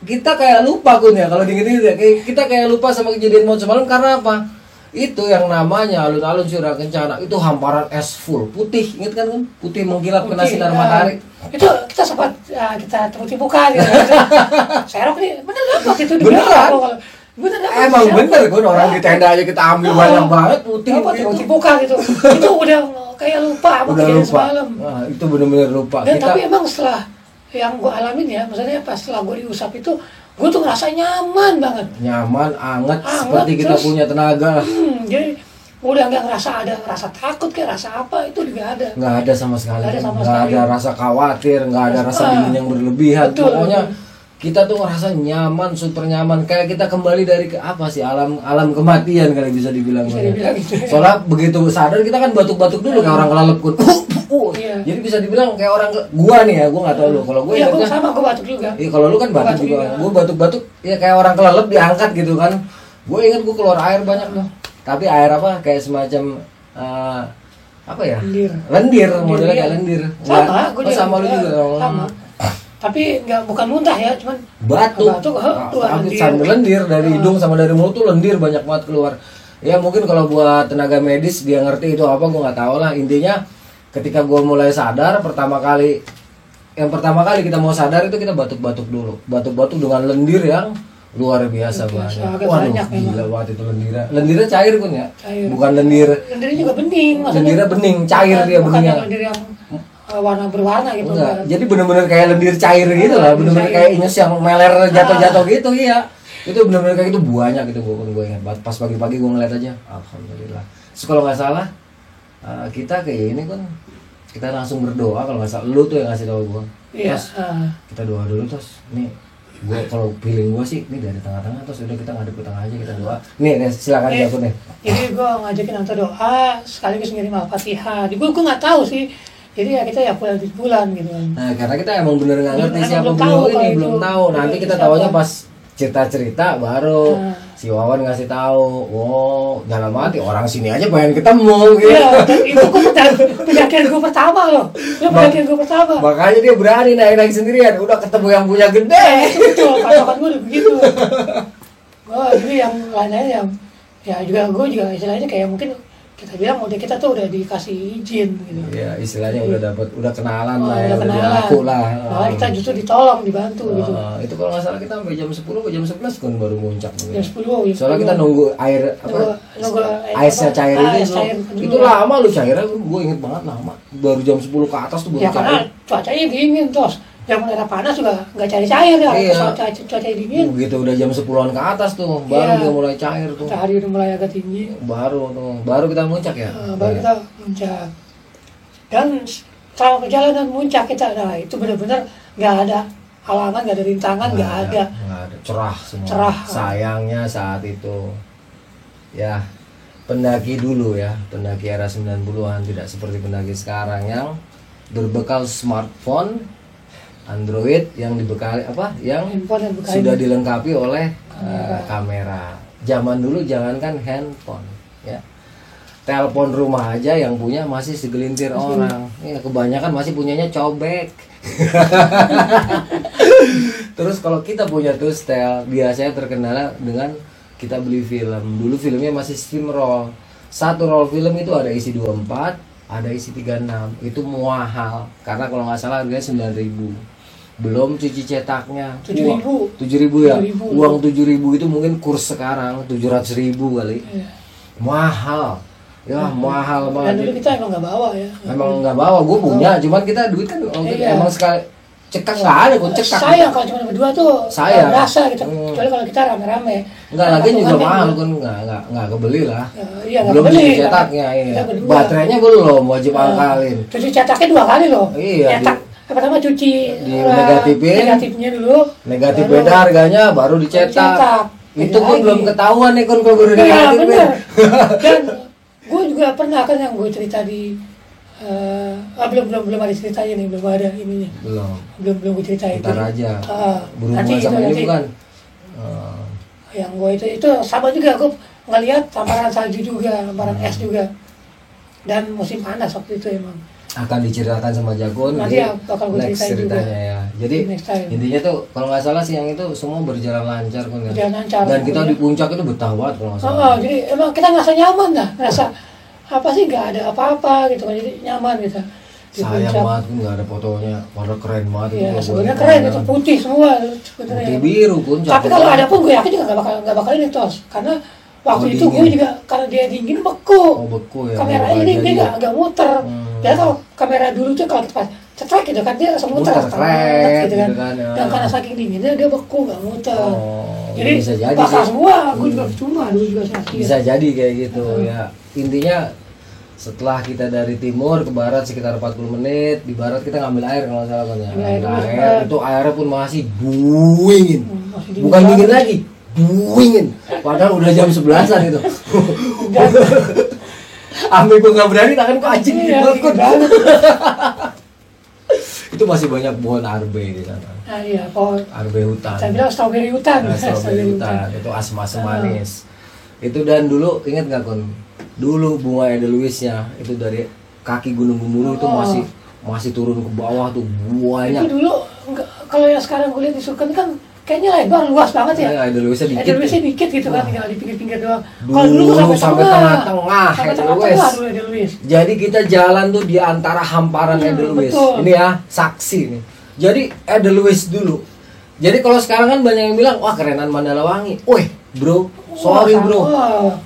Kita kayak lupa Kun ya, kalau diinget-inget ya, kita kayak lupa sama kejadian maut semalam karena apa? Itu yang namanya alun-alun Surya Kencana, itu hamparan es full, putih, inget kan Kun? Putih mengkilap kena sinar matahari. Itu kita sempat kita tipu-tipukan gitu. Serok nih, bener apa itu? Beneran. Emang bener Kun, orang di tenda aja kita ambil banyak banget putih. Tipu-tipukan gitu. Itu udah kayak lupa apa kejadian semalam. Nah, itu bener-bener lupa. Dan tapi emang setelah yang gue alamin ya, maksudnya pas setelah gue diusap itu, gue tuh ngerasa nyaman banget. Nyaman, anget seperti kita punya tenaga. Jadi udah nggak ngerasa ada rasa takut kayak rasa apa, itu juga ada. Nggak ada sama sekali. Nggak ada rasa khawatir, nggak ada rasa dingin yang berlebihan. Betul. Pokoknya kita tuh ngerasa nyaman, super nyaman, kayak kita kembali dari alam kematian kali bisa dibilang. Gitu. Soalnya begitu sadar kita kan batuk-batuk dulu kayak orang kelelep Kun. Iya. Jadi bisa dibilang kayak orang gua nih ya, gua nggak tahu lu. Kalau gua gua sama, gua batuk juga. Iya, kalau lu kan batuk juga. Gua batuk-batuk ya kayak orang kelelep diangkat gitu kan. Gua inget gua keluar air banyak loh. Tapi air apa? Kayak semacam apa ya? Lendir, modelnya kayak lendir. Sama, gua sama lu juga. Sama. Tapi bukan muntah ya, cuman batuk sambil lendir dari hidung sama dari mulut tuh lendir banyak banget keluar. Ya mungkin kalau buat tenaga medis dia ngerti itu apa, gua nggak tahu lah. Intinya ketika gua mulai sadar pertama kali kita mau sadar itu kita batuk-batuk dulu, batuk-batuk dengan lendir yang luar biasa banget. Waduh, gila banget itu lendirnya. Lendirnya cair Kun ya, bukan lendir. Lendirnya juga bening, maksudnya. Lendirnya bening, cair dia beningnya. Lendir yang warna berwarna gitu. Enggak, jadi bener-bener kayak lendir cair gitu lah, bener-bener kayak inus yang meler jatuh-jatuh gitu, iya. Itu bener-bener kayak gitu banyak gitu gue ingat banget. Pas pagi-pagi gue ngeliat aja, alhamdulillah. Terus kalau nggak salah kita kayak ini Kun, kita langsung berdoa kalau nggak salah. Lu tuh yang ngasih tahu gue. Iya. Kita doa dulu terus. Nih, gue kalau feeling gue sih, ini dari tengah-tengah terus udah kita ngadep ke tengah aja kita doa. Nih silakan jawab nih. Jadi gue ngajakin antar doa sekaligus ngirim Al-Fatihah. Gue nggak tahu sih. Jadi ya kita ya bulan gitu. Nah karena kita emang bener nggak ngerti siapa beliau ini, belum tahu. Nanti kita tahunya pas cerita-cerita baru si Wawan ngasih tahu. Oh, dalam hati orang sini aja pengen ketemu gitu. Iya, itu pendakian gue pertama loh. Itu pendakian gue pertama. Makanya dia berani naik sendirian. Udah ketemu yang punya gede. Betul, patokan gue udah begitu. Jadi yang lain-lain ya juga gue juga istilahnya kayak mungkin kita bilang kita tuh udah dikasih izin gitu. Iya, istilahnya udah kenalan lah ya, udah aku lah. Kita justru ditolong, dibantu gitu. Itu kalau nggak salah kita sampai jam 10 ke jam 11 kan baru muncak. Jam 10. Soalnya kita nunggu air aisnya cair itu lama lu cairnya, gue inget banget lama. Baru jam 10 ke atas tuh baru cair. Ya karena cuacanya dingin terus. Yang daerah panas juga nggak cair ya, cuaca dingin. Begitu udah jam 10-an ke atas tuh, baru dia mulai cair tuh. Matahari udah mulai agak tinggi. Baru kita muncak ya. Baru kita muncak. Dan selama perjalanan muncak kita, nah itu benar-benar nggak ada halangan, nggak ada rintangan, nggak ada. Cerah semua. Cerah. Sayangnya saat itu, ya pendaki dulu ya, pendaki era 90-an tidak seperti pendaki sekarang yang berbekal smartphone, Android yang dibekali yang sudah dilengkapi oleh kamera. Zaman dulu jangankan handphone ya, telepon rumah aja yang punya masih segelintir orang ya, kebanyakan masih punyanya cobek. Terus kalau kita punya Tustel biasanya terkendala dengan kita beli film. Dulu filmnya masih steam roll. Satu roll film itu ada isi 24, ada isi 36. Itu mahal karena kalau nggak salah harganya 9.000. belum cuci cetaknya. 7.000. 7.000 ya. 7.000. Uang 7.000 itu mungkin kurs sekarang 700.000 kali. Iya. Mahal. Ya mahal Dan banget. dulu kita emang nggak bawa ya. Emang nggak bawa, gue punya, cuman kita duit kan Iya. emang sekali cekak nggak ada, gue cekak. Sayang kalau cuma berdua tuh Sayang. nggak berasa gitu. Kecuali kalau kita rame-rame. Enggak lagi juga Patungan mahal kan. kan nggak kebeli lah. Ya, iya, nggak Belum kebeli, cuci kan. cetaknya, iya. Kita berdua. Baterainya belum, wajib Nah, angkalin. Cuci cetaknya 2 kali loh. Iya, Cetak pertama cuci negatifnya dulu. Negatif baru beda harganya, baru dicetak. dicetak. Itu Beda pun lagi. belum ketahuan nih kan kalau baru Iya negatif. bener. Dan gue juga pernah kan yang gue cerita di belum ada ceritanya nih, belum ada ininya, belum gue ceritain itu. Ntar aja. Berhubungan Nanti sama ini nanti. bukan? Yang gue itu sama juga, gue ngeliat hamparan salju juga, hamparan es juga, dan musim panas waktu itu emang. Akan diceritakan sama Jagon Nanti di bakal gue next ceritain juga. ceritanya ya. Jadi Next time. intinya tuh kalau nggak salah sih yang itu semua berjalan lancar kan ya. Berjalan lancar, Dan kita ya. di puncak itu betah banget kalau nggak salah. Jadi emang kita ngerasa nyaman dah, ngerasa apa sih, nggak ada apa-apa gitu kan, jadi nyaman gitu. Di Sayang puncak. banget kan nggak ada fotonya, padahal keren banget. Iya, itu. sebenarnya keren itu, putih semua sebenarnya. Putih biru puncak. Tapi kalau ada pun gue yakin juga nggak bakal ini tos, karena waktu itu gue juga karena dia dingin beku. Oh beku ya. Kamera nggak ini jadi. dia nggak muter. Dan kalau kamera dulu tuh kalau pas cetrek gitu kan dia langsung muter, Muter, gitu kan. ya. Dan karena saking dinginnya dia beku nggak muter. Oh, Jadi bisa jadi bakal sih. semua, gue juga cuma dulu juga sakit. Bisa jadi kayak gitu ya. Intinya setelah kita dari timur ke barat sekitar 40 menit, di barat kita ngambil air kalau nggak salah kan ya. Ambil air Ambil dulu, air, itu airnya pun masih dingin. Masih dingin Bukan dingin banget. lagi, dingin. Padahal udah jam 11-an itu. Ambil gue nggak berani tangan gue anjing Iya, banget. dingin banget. Itu masih banyak pohon arbe di sana. Nah iya, pohon. Arbe hutan. Saya bilang strawberry hutan. Nah, strawberry hutan itu asam-asam manis. Itu dan dulu ingat nggak Kun? Dulu bunga edelweissnya itu dari kaki Gunung Gemuruh itu masih turun ke bawah tuh banyak. Itu dulu kalau yang sekarang gue lihat di Sulkan kan kayaknya lebar, luas banget ya. Edelweissnya dikit. Edelweissnya dikit gitu kan, tinggal di pinggir-pinggir doang. Kalau dulu Dulu tuh sampai tengah-tengah sampai Edelweiss. tengah-tengah dulu Edelweiss. Jadi kita jalan tuh di antara hamparan Edelweiss. betul. Ini ya saksi nih. Jadi Edelweiss dulu. Jadi kalau sekarang kan banyak yang bilang wah kerenan Mandalawangi. Wih bro, sorry bro,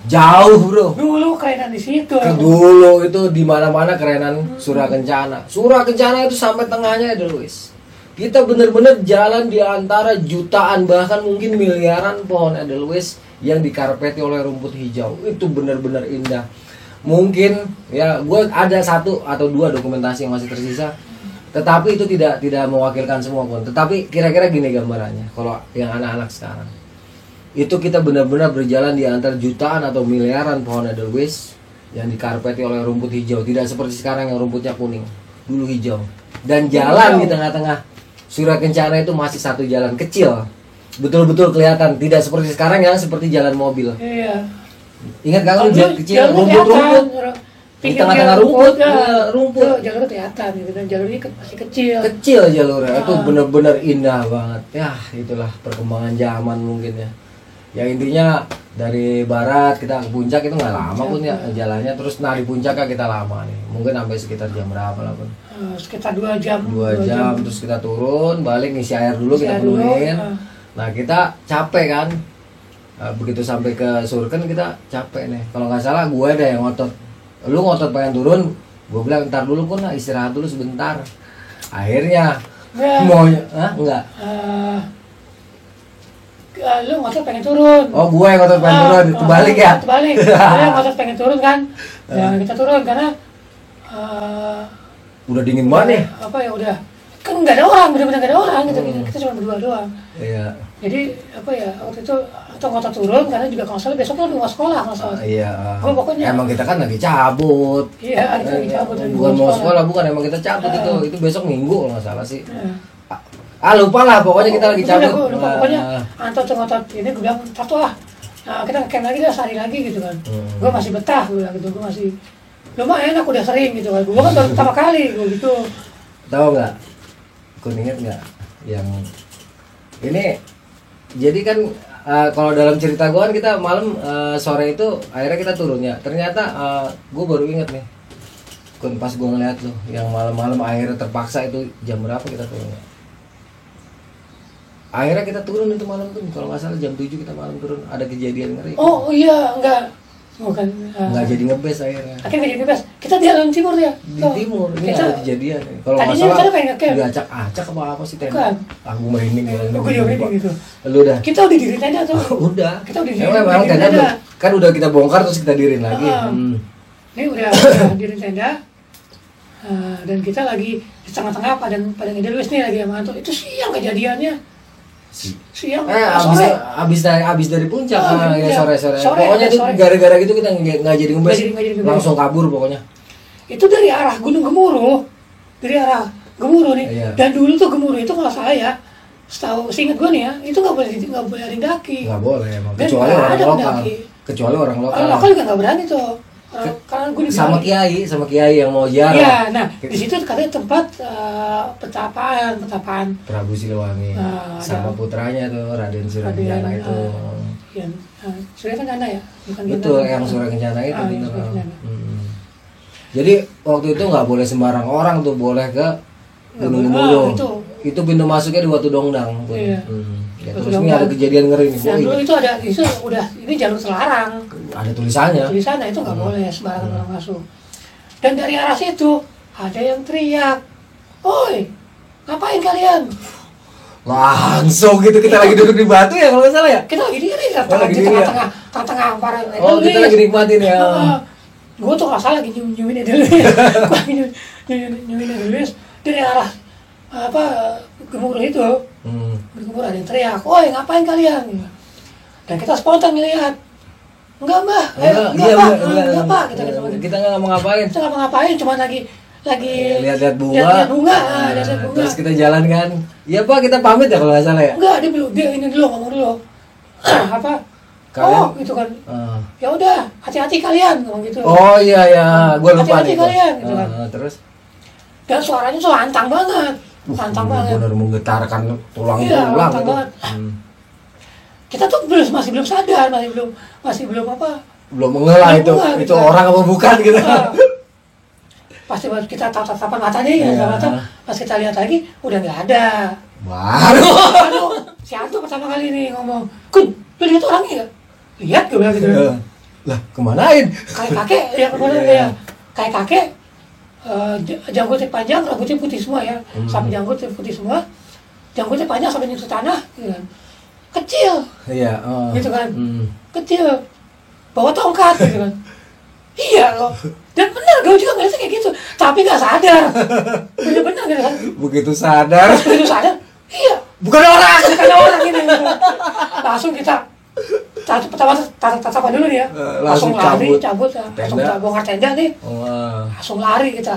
jauh bro. Dulu kerenan di situ. Dulu itu di mana-mana kerenan Surya Kencana. Surya Kencana itu sampai tengahnya Edelweiss. Kita bener-bener jalan di antara jutaan bahkan mungkin miliaran pohon Edelweiss yang dikarpeti oleh rumput hijau. Itu bener-bener indah. Mungkin ya gue ada 1 atau 2 dokumentasi yang masih tersisa. Tetapi itu tidak mewakilkan semua pun. Tetapi kira-kira gini gambarannya. Kalau yang anak-anak sekarang itu kita benar-benar berjalan di antara jutaan atau miliaran pohon Edelweiss yang dikarpeti oleh rumput hijau. Tidak seperti sekarang yang rumputnya kuning, dulu hijau. Dan jalan di tengah-tengah Surya Kencana itu masih satu jalan kecil, betul-betul kelihatan. Tidak seperti sekarang yang seperti jalan mobil. Iya. Ingat kan Kalau jalan dulu kecil, jalurnya rumput-rumput kelihatan, di pinggir tengah-tengah jalan rumput, ya. rumput. Tuh, jalurnya kelihatan gitu kan, jalurnya masih kecil. Kecil jalurnya itu benar-benar indah banget. Ya itulah perkembangan zaman mungkin ya. Ya intinya dari barat kita ke puncak itu nggak lama pun ya jalannya. Terus nah di puncaknya kita lama nih, mungkin sampai sekitar jam berapa lah pun. Sekitar 2 jam. 2 jam terus kita turun balik ngisi air dulu, Ngisi kita air dulu, penuhin. Nah kita capek kan. Begitu sampai ke Surken kita capek nih. Kalau nggak salah gue ada yang ngotot, lu ngotot pengen turun, gue bilang ntar dulu pun lah istirahat dulu sebentar. Akhirnya mau enggak. Lu ngotot pengen turun. Oh gue yang ngotot pengen turun, terbalik ya? Terbalik. Lu yang ngotot pengen turun kan. Ya kita turun karena udah dingin banget nih. Apa ya udah kan nggak ada orang, benar-benar nggak ada orang gitu. Kita cuma berdua doang. Iya. Jadi apa ya waktu itu atau ngotot turun karena juga kalau salah besoknya udah mau sekolah kalau salah. Iya. Gua pokoknya emang kita kan lagi cabut. Iya, kita lagi cabut dari Bukan mau sekolah, bukan emang kita cabut itu besok Minggu kalau nggak salah sih. Iya. Lupa lah pokoknya kita lagi cabut. Lupa, pokoknya Anto tuh ngotot ini gue bilang satu lah. Nah, kita camp lagi dah sehari lagi gitu kan. Gue masih betah gue bilang gitu, gue masih lumayan aku udah sering gitu kan. Gue kan baru pertama kali gue gitu. Tahu nggak? Kau inget nggak yang ini? Jadi kan kalau dalam cerita gue kan kita malam sore itu akhirnya kita turun ya. Ternyata gue baru inget nih. Kun pas gue ngeliat tuh yang malam-malam akhirnya terpaksa itu jam berapa kita turun ya? Akhirnya kita turun itu malam tuh, kalau nggak salah jam 7 kita malam turun, ada kejadian ngeri. Oh iya, enggak. Bukan. Nggak jadi ngebes akhirnya. Akhirnya nggak jadi ngebes. Kita di alun timur ya. Di timur, ini kita, ada kejadian. Kalau nggak tadinya salah, kita pengen ngecamp. diacak-acak apa sih tenda? Bukan. Aku merinding ya. Gue juga merinding gitu. Lu udah? Kita udah diri tenda tuh. Udah. Kita udah diri Memang tenda tuh, kan udah kita bongkar terus kita dirin lagi. Ini udah diri tenda. Dan kita lagi di tengah-tengah padang ide Luis nih lagi sama Anto. Itu siang kejadiannya. Siang sore. Abis dari puncak ya sore. Pokoknya itu gara-gara gitu kita nggak jadi ngebes, langsung kabur pokoknya. Itu dari arah Gunung Gemuruh, nih. Iya. Dan dulu tuh Gemuruh itu kalau salah ya, seingat gue nih ya, itu nggak boleh ada yang daki. Nggak boleh emang. Dan Kecuali orang lokal. Pendaki. Kecuali orang lokal. Orang lokal juga nggak berani tuh. Karena gue sama kiai yang mau ziarah. Iya, nah di situ katanya tempat petapaan Prabu Siliwangi sama putranya tuh Raden Surakencana itu. Surakencana ya, bukan betul Gentana. Yang Surakencana itu bener. Surakencana. Jadi waktu itu nggak boleh sembarang orang tuh boleh ke Gunung Gemuruh. Itu pintu masuknya di Watu Dongdang. Iya. Ya, terus ini ada kejadian ngeri nih. Dan dulu itu ada ini jalur selarang. Ada tulisannya. Tulisannya itu nggak boleh sembarangan orang masuk. Dan dari arah situ ada yang teriak, "Oi, ngapain kalian?" Langsung gitu kita lagi duduk di batu ya kalau nggak salah ya. Kita lagi diri di tengah hamparan. Oh kita lagi nikmatin ya. Gue tuh nggak salah lagi nyumin dulu ya. Gue lagi nyumin dulu dari arah Gemuruh itu. Gemuruh ada yang teriak, "Woi ngapain kalian?" Dan kita spontan ngeliat, enggak mbak, enggak pak, kita nggak mau ngapain. Kita nggak mau ngapain, cuma lagi lihat-lihat bunga. Lihat bunga. Terus kita jalan kan, iya pak kita pamit ya kalau nggak salah ya. Enggak, dia ini dulu ngomong dulu. Kalian? Oh gitu kan. Ya udah, hati-hati kalian ngomong gitu. Oh iya, gue lupa hati-hati kalian gitu kan. Terus? Dan suaranya tuh lantang banget. Lantang banget. Benar menggetarkan tulang. Iya, lantang banget. Kita tuh masih belum sadar, masih belum apa? Belum mengelah itu gitu. Orang apa bukan gitu. Pasti kita tatapan matanya ya, pas kita lihat lagi udah nggak ada. Baru. Si Anto pertama kali nih ngomong, "Kun, lu lihat orangnya nggak?" "Lihat," gue bilang gitu. Lah kemanain? Kayak kakek, ya kemana ya? Kayak kakek. Janggutnya panjang, rambutnya putih semua ya, sampai janggutnya putih semua, janggutnya panjang sampai nyentuh tanah, gitu kan. Kecil, iya, gitu kan, kecil, bawa tongkat, gitu kan. Iya loh, dan benar gue juga ngeliatnya kayak gitu, tapi nggak sadar, bener-bener gitu kan. Begitu sadar, iya, bukan orang ini, langsung kita tatapan dulu nih ya, langsung lari, cabut, langsung kita bongkar tenda nih, langsung lari kita.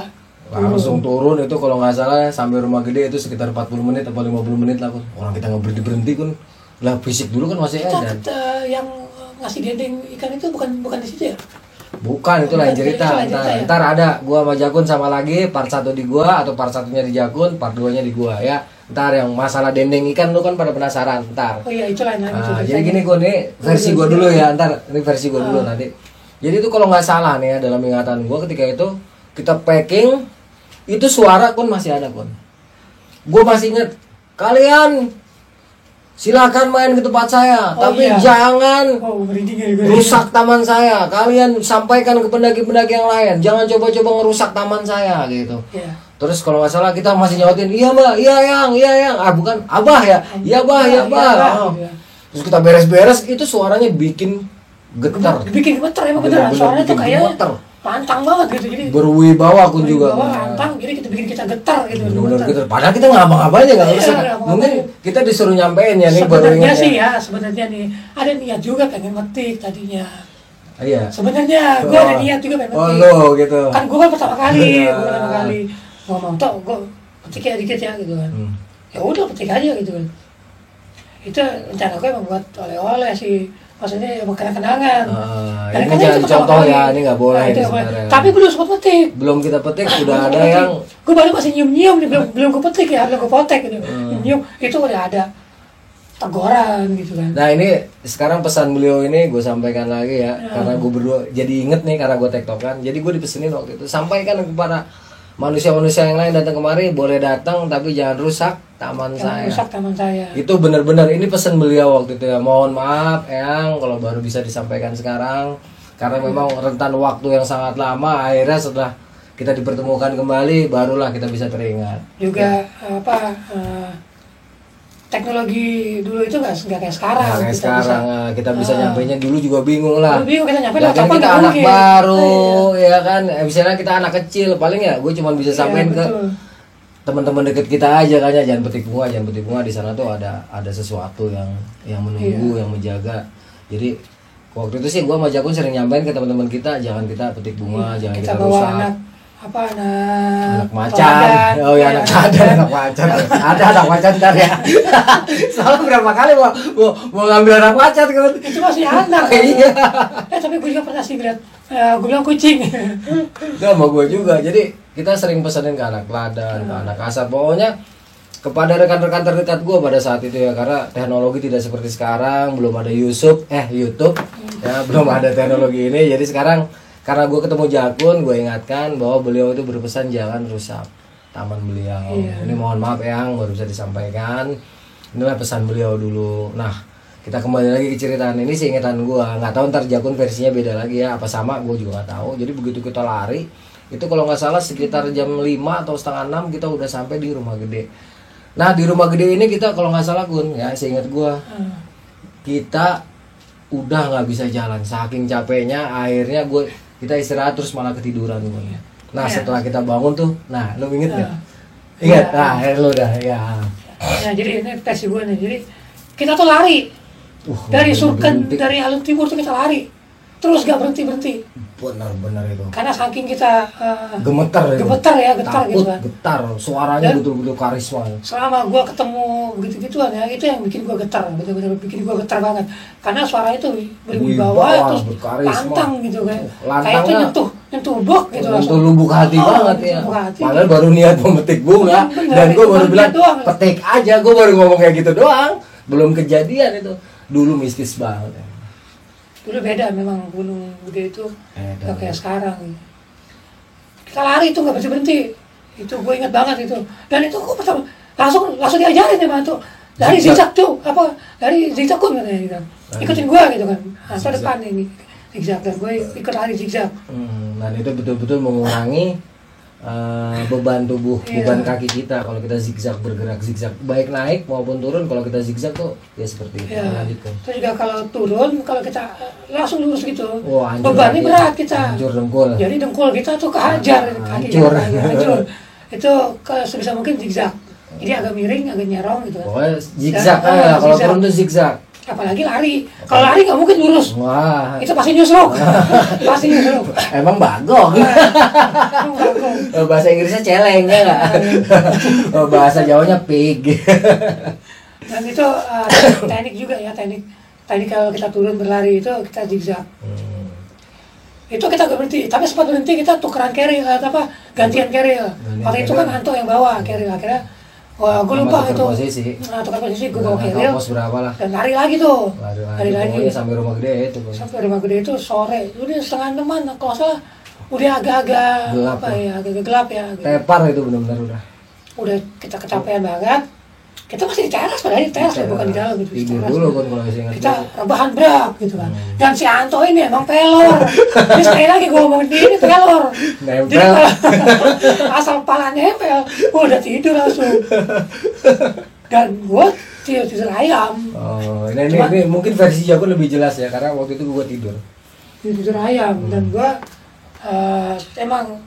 Langsung turun itu kalau nggak salah sampai rumah gede itu sekitar 40 menit atau 50 menit lah. Orang kita nggak berhenti kun. Lah fisik dulu kan masih ada. Yang ngasih dendeng ikan itu bukan di situ ya? Bukan, itu lain cerita. Ntar ada gua sama Jakun sama lagi, part 1 di gua atau part 1-nya di Jakun, part 2-nya di gua ya. Ntar yang masalah dendeng ikan lu kan pada penasaran, ntar. Oh iya, itu lain lagi. Jadi gini gua nih, versi gua dulu ya, ntar ini versi gua dulu nanti. Jadi itu kalau nggak salah nih ya dalam ingatan gua ketika itu kita packing, itu suara pun masih ada kun. Gua masih inget, kalian silakan main ke tempat saya, tapi jangan rusak taman saya. Kalian sampaikan ke pendaki-pendaki yang lain, jangan coba-coba ngerusak taman saya gitu. Terus kalau nggak salah kita masih nyautin, iya mbak, iya yang, bukan abah ya, iya bah. Terus kita beres-beres, itu suaranya bikin getar. Bikin getar emang bener, suaranya tuh kayak lantang banget gitu, jadi berwibawa aku juga. Lantang, jadi kita bikin kita getar gitu. Bener-bener getar. Padahal kita nggak apa-apa aja nggak usah. Mungkin kita disuruh nyampein ya nih. Sebenarnya sih ya, sebenarnya nih ada niat juga pengen metik tadinya. Iya. Sebenarnya gue ada niat juga pengen metik. Oh lo gitu. Kan gue kan pertama kali, ngomong toh gue petik ya dikit ya gitu kan. Ya udah petik aja gitu kan. Itu rencana gue membuat oleh-oleh sih. Maksudnya ya kenang-kenangan. Ini jangan contoh ya, ini nggak boleh sebenarnya. Tapi belum sempat petik. Belum kita petik, udah ada yang. Gue baru masih nyium-nyium nih, belum gue petik ya, belum gue potek gitu. Nyium itu udah ada teguran gitu kan. Nah ini sekarang pesan beliau ini gue sampaikan lagi ya, karena gue berdua jadi inget nih karena gue tektokan. Jadi gue dipesenin waktu itu sampaikan kepada manusia-manusia yang lain datang kemari boleh datang tapi jangan rusak taman Jangan saya. rusak taman saya. Itu benar-benar ini pesan beliau waktu itu ya. Mohon maaf Eyang kalau baru bisa disampaikan sekarang karena memang rentan waktu yang sangat lama, akhirnya setelah kita dipertemukan kembali barulah kita bisa teringat. Juga teknologi dulu itu nggak kayak sekarang. Nah, kayak sekarang kita bisa nyampainya dulu juga bingung lah. Dulu bingung kita nyampe Lagian apa kita nggak anak mungkin. baru ya kan. Misalnya kita anak kecil paling ya gue cuma bisa sampein ke betul. teman-teman deket kita aja kan ya, jangan petik bunga di sana tuh ada sesuatu yang menunggu, yang menjaga. Jadi waktu itu sih gue sama Jakun sering nyampein ke teman-teman kita, jangan kita petik bunga, jangan kita bawa rusak. anak Macan. teladan. Oh ya anak teladan, anak macan. Ada anak macan ntar ya. Soalnya berapa kali mau ngambil anak macan kan. Itu masih anak. Iya. Tapi gue juga pernah sih lihat gue bilang kucing. Itu sama gue juga. Jadi kita sering pesenin ke anak teladan, ke anak kasar. Pokoknya kepada rekan-rekan terdekat gue pada saat itu ya, karena teknologi tidak seperti sekarang, belum ada YouTube ya, belum ada teknologi ini. Jadi sekarang karena gue ketemu Jakun, gue ingatkan bahwa beliau itu berpesan jangan rusak taman beliau. Ini mohon maaf yang baru bisa disampaikan. Inilah pesan beliau dulu. Nah, kita kembali lagi ke ceritaan ini, seingetan gue. Nggak tahu ntar Jakun versinya beda lagi ya, apa sama gue juga nggak tahu. Jadi begitu kita lari, itu kalau nggak salah sekitar jam 5 atau setengah 6 kita udah sampai di rumah gede. Nah di rumah gede ini kita kalau nggak salah Gun ya, seingat gue kita udah nggak bisa jalan saking capeknya, akhirnya kita istirahat terus malah ketiduran Gun. Nah setelah kita bangun tuh, nah lu inget nggak? Ingat, nah lu dah ya. Nah jadi ini versi gue nih, jadi kita tuh lari dari Surken, dari alun timur tuh kita lari terus gak berhenti. Benar-benar itu. Karena saking kita gemetar gitu kan. Getar, suaranya betul-betul karisma. Selama gue ketemu begitu-gituan ya, itu yang bikin gue getar, betul-betul bikin gue getar banget. Karena suaranya itu berwibawa, terus pantang gitu kan. Kayak itu nyentuh bok gitu langsung. Itu lubuk hati banget ya. Padahal baru niat memetik bunga dan gue baru bilang petik aja, gue baru ngomong kayak gitu doang. Belum kejadian itu. Dulu mistis banget ya. Dulu beda memang Gunung Gede itu gak kayak sekarang. Kita lari itu gak berhenti. Itu gue ingat banget itu. Dan itu gue pertama langsung diajarin sama tuh dari zigzag tuh dari zigzag kun katanya gitu. Ikutin gue gitu kan. Antar depan ini zigzag dan gue ikut lari zigzag. Dan itu betul-betul mengurangi beban tubuh, beban kaki kita kalau kita zigzag, bergerak zigzag baik naik maupun turun. Kalau kita zigzag tuh ya seperti itu. Lanjutkan. Terus juga kalau turun, kalau kita langsung lurus gitu, kaki, bebannya berat kita. Hancur dengkul. Jadi dengkul kita tuh kehajar, kaki hancur. Itu sebisa mungkin zigzag. Jadi agak miring, agak nyerong gitu. Pokoknya zigzag aja. Kalau turun tuh zigzag. Apalagi lari. Kalau lari nggak mungkin lurus. Wah. Itu pasti nyusruk. Pasti nyusruk. Emang bagong. Bahasa Inggrisnya celeng ya nggak? Bahasa Jawanya pig. Dan itu teknik juga ya, teknik kalau kita turun berlari itu kita zigzag. Itu kita gak berhenti, tapi sempat berhenti kita tukeran carry gantian carry. Waktu itu kan Anto yang bawa carry, akhirnya wah, gue lupa itu. Tukar posisi, gue bawa keril. Dan lari lagi tuh. Lari lagi. Sampai rumah gede itu. Sampai rumah gede itu sore. Udah 5:30, kalau salah. Udah agak-agak gelap agak gelap ya. Tepar itu benar-benar udah. Udah kita kecapean banget. Kita masih di teras, padahal di teras, bukan di dalam gitu. Tidur dulu kan kalau masih ingat. Kita rebahan berak gitu kan. Dan si Anto ini emang pelor. Jadi sekali lagi gue ngomongin dia ini pelor. Nempel. Asal pala nempel, udah tidur langsung. Dan gue tidur ayam. Oh, ini mungkin versi Jakun lebih jelas ya, karena waktu itu gue tidur. Tidur ayam dan gue emang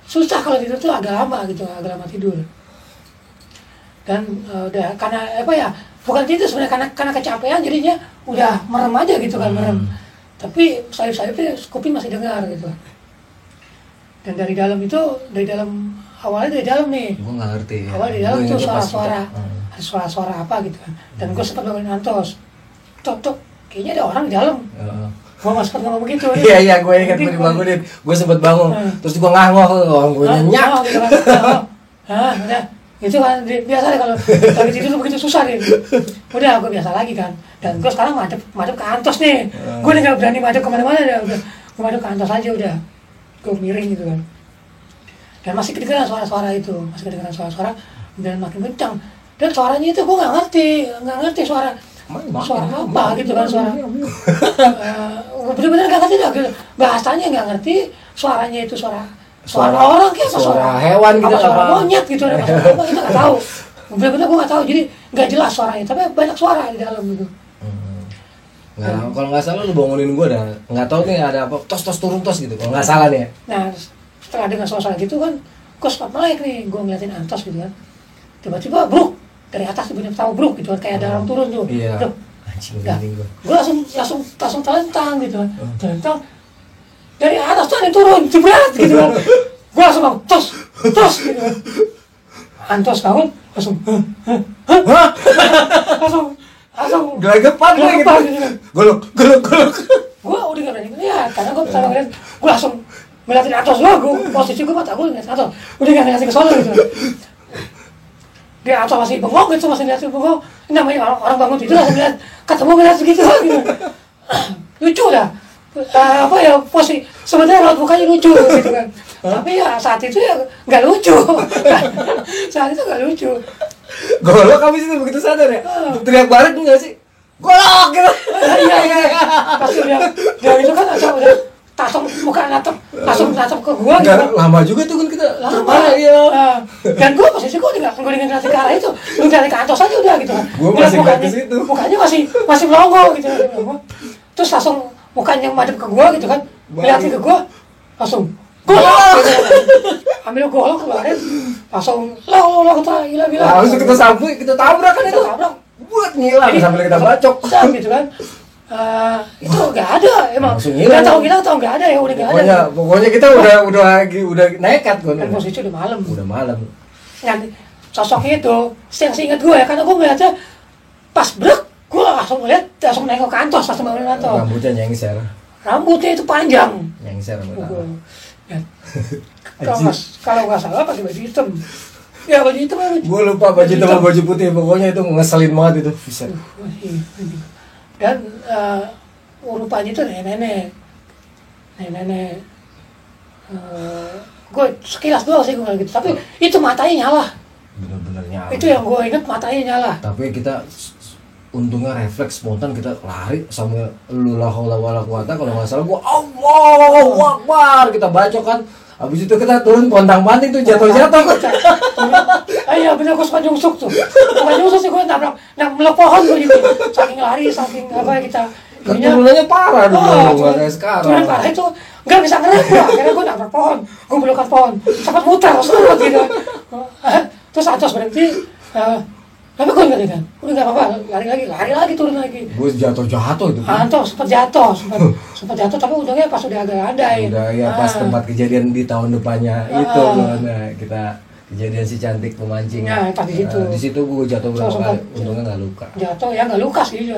susah kalau tidur tuh agak lama gitu, agak lama tidur. Dan udah karena bukan tidur sebenarnya, karena kecapean jadinya udah merem aja gitu kan, merem. Tapi sayup-sayupnya kuping masih dengar gitu. Dan dari dalam awalnya dari dalam nih. Gue nggak ngerti. Awalnya dari dalam tuh suara-suara apa gitu kan. Dan gue sempat bangunin Antos. Tok, kayaknya ada orang di dalam. Gue nggak sempat ngomong begitu. Iya, gue ingat gue dibangunin. Gue sempat bangun, terus gue ngangok, gue nyenyak. Udah. Itu kan biasa deh kalau lagi tidur begitu susah deh. Udah gue biasa lagi kan. Dan gue sekarang madep ke Antos nih. Gue udah gak berani madep kemana-mana deh. Gue madep ke Antos aja udah. Gue miring gitu kan. Dan masih kedengeran suara-suara itu, masih kedengeran suara-suara dan makin kencang. Dan suaranya itu gue nggak ngerti suara apa gitu kan, suara bener-bener nggak ngerti dah gitu. Bahasanya nggak ngerti, suaranya itu suara orang kayak suara hewan gitu, suara monyet gitu, apa kita nggak tahu. Bener-bener gue nggak tahu, jadi nggak jelas suaranya, tapi banyak suara di dalam gitu. Nah, kalau nggak salah lu bangunin gue dah, nggak tahu nih ada apa, tos turun gitu, kalau nggak salah nih. Nah, setelah dengar suara gitu kan, gue sempat melek nih, gue ngeliatin Antos gitu kan, tiba-tiba bruk dari atas tiba-tiba tahu bruk gitu kan, kayak ada orang turun tuh. Iya. Anjing, gue langsung telentang gitu kan, telentang dari atas tuh ada yang turun, jebret gitu kan, gue langsung bang, tos gitu kan. Antos bangun, langsung gelegepan gue gitu. Golok. Gue udah gak berani ngeliat, karena gue pertama ngeliat, gue langsung ngeliatin Antos, posisi gue mata gue ngeliat Antos, udah gak ngeliatin ke sana gitu. Dia Antos masih bengong gitu, masih ngeliatin bengong, namanya orang bangun tidur langsung ngeliat, ketemu ngeliat segitu gitu. Lucu dah, apa ya, posisi, sebenarnya raut mukanya lucu gitu kan. Tapi ya saat itu ya gak lucu, saat itu gak lucu. Golok habis itu begitu sadar ya, teriak balik enggak sih? Golok gitu. Iya. Pas dia itu kan udah langsung natap ke gua gitu. Lama juga tuh kan kita. Lama ya. Dan gua posisi gua dengan ngeliatin ke arah itu, lu ngeliatin ke Antos aja udah gitu kan. Gua masih ngeliat ke situ. Mukanya masih melongo gitu. Terus langsung mukanya madep ke gua gitu kan. Ngeliatin ke gua langsung golok gitu. Ambil golok keluarin, langsung lo gila. Langsung kita sampai, kita tabrak kan itu. Buat ngilang sambil kita bacok gitu kan. Itu nggak ada emang. Nggak tahu nggak ada ya, udah nggak ada. Pokoknya kita udah nekat kan. Dan posisi udah malam. Nah, sosoknya itu, yang seingat gue ya, karena gue melihatnya pas brek, gue langsung nengok ke Antos, langsung bangunin Antos. Rambutnya itu panjang. Nyengser rambut. Ya. Kalau nggak salah pakai baju hitam. Ya baju hitam. Gue lupa baju hitam sama baju putih, pokoknya itu ngeselin banget itu. Dan rupanya itu nenek. Gue sekilas doang sih gue gitu, tapi itu matanya nyala. Bener-bener nyala. Itu yang gue inget, matanya nyala. Tapi kita untungnya refleks spontan, kita lari sambil la haula wala quwata, kalau nggak salah gua Allahu Akbar, kita bacok kan. Habis itu kita turun pontang-panting tuh jatuh. Iya bener, gua suka nyungsuk tuh. Bukan nyungsuk sih, gua nabrak pohon gua juga. Saking lari, saking apa kita. Turunannya parah dulu, nggak kayak sekarang. Turun parah itu nggak bisa ngerem gua. Akhirnya gua nabrak pohon, gua belokan pohon, sempat muter terus gitu. Terus Antos berhenti. Tapi gue nggak kan, udah nggak apa-apa, lari lagi turun lagi. Gue jatuh itu. Antos sempat jatuh, tapi untungnya pas udah agak landai. Udah ya pas tempat kejadian di tahun depannya itu, nah kita kejadian si cantik pemancing. Nah pas di situ. Di situ gue jatuh berapa kali, untungnya nggak luka. Jatuh ya nggak luka sih,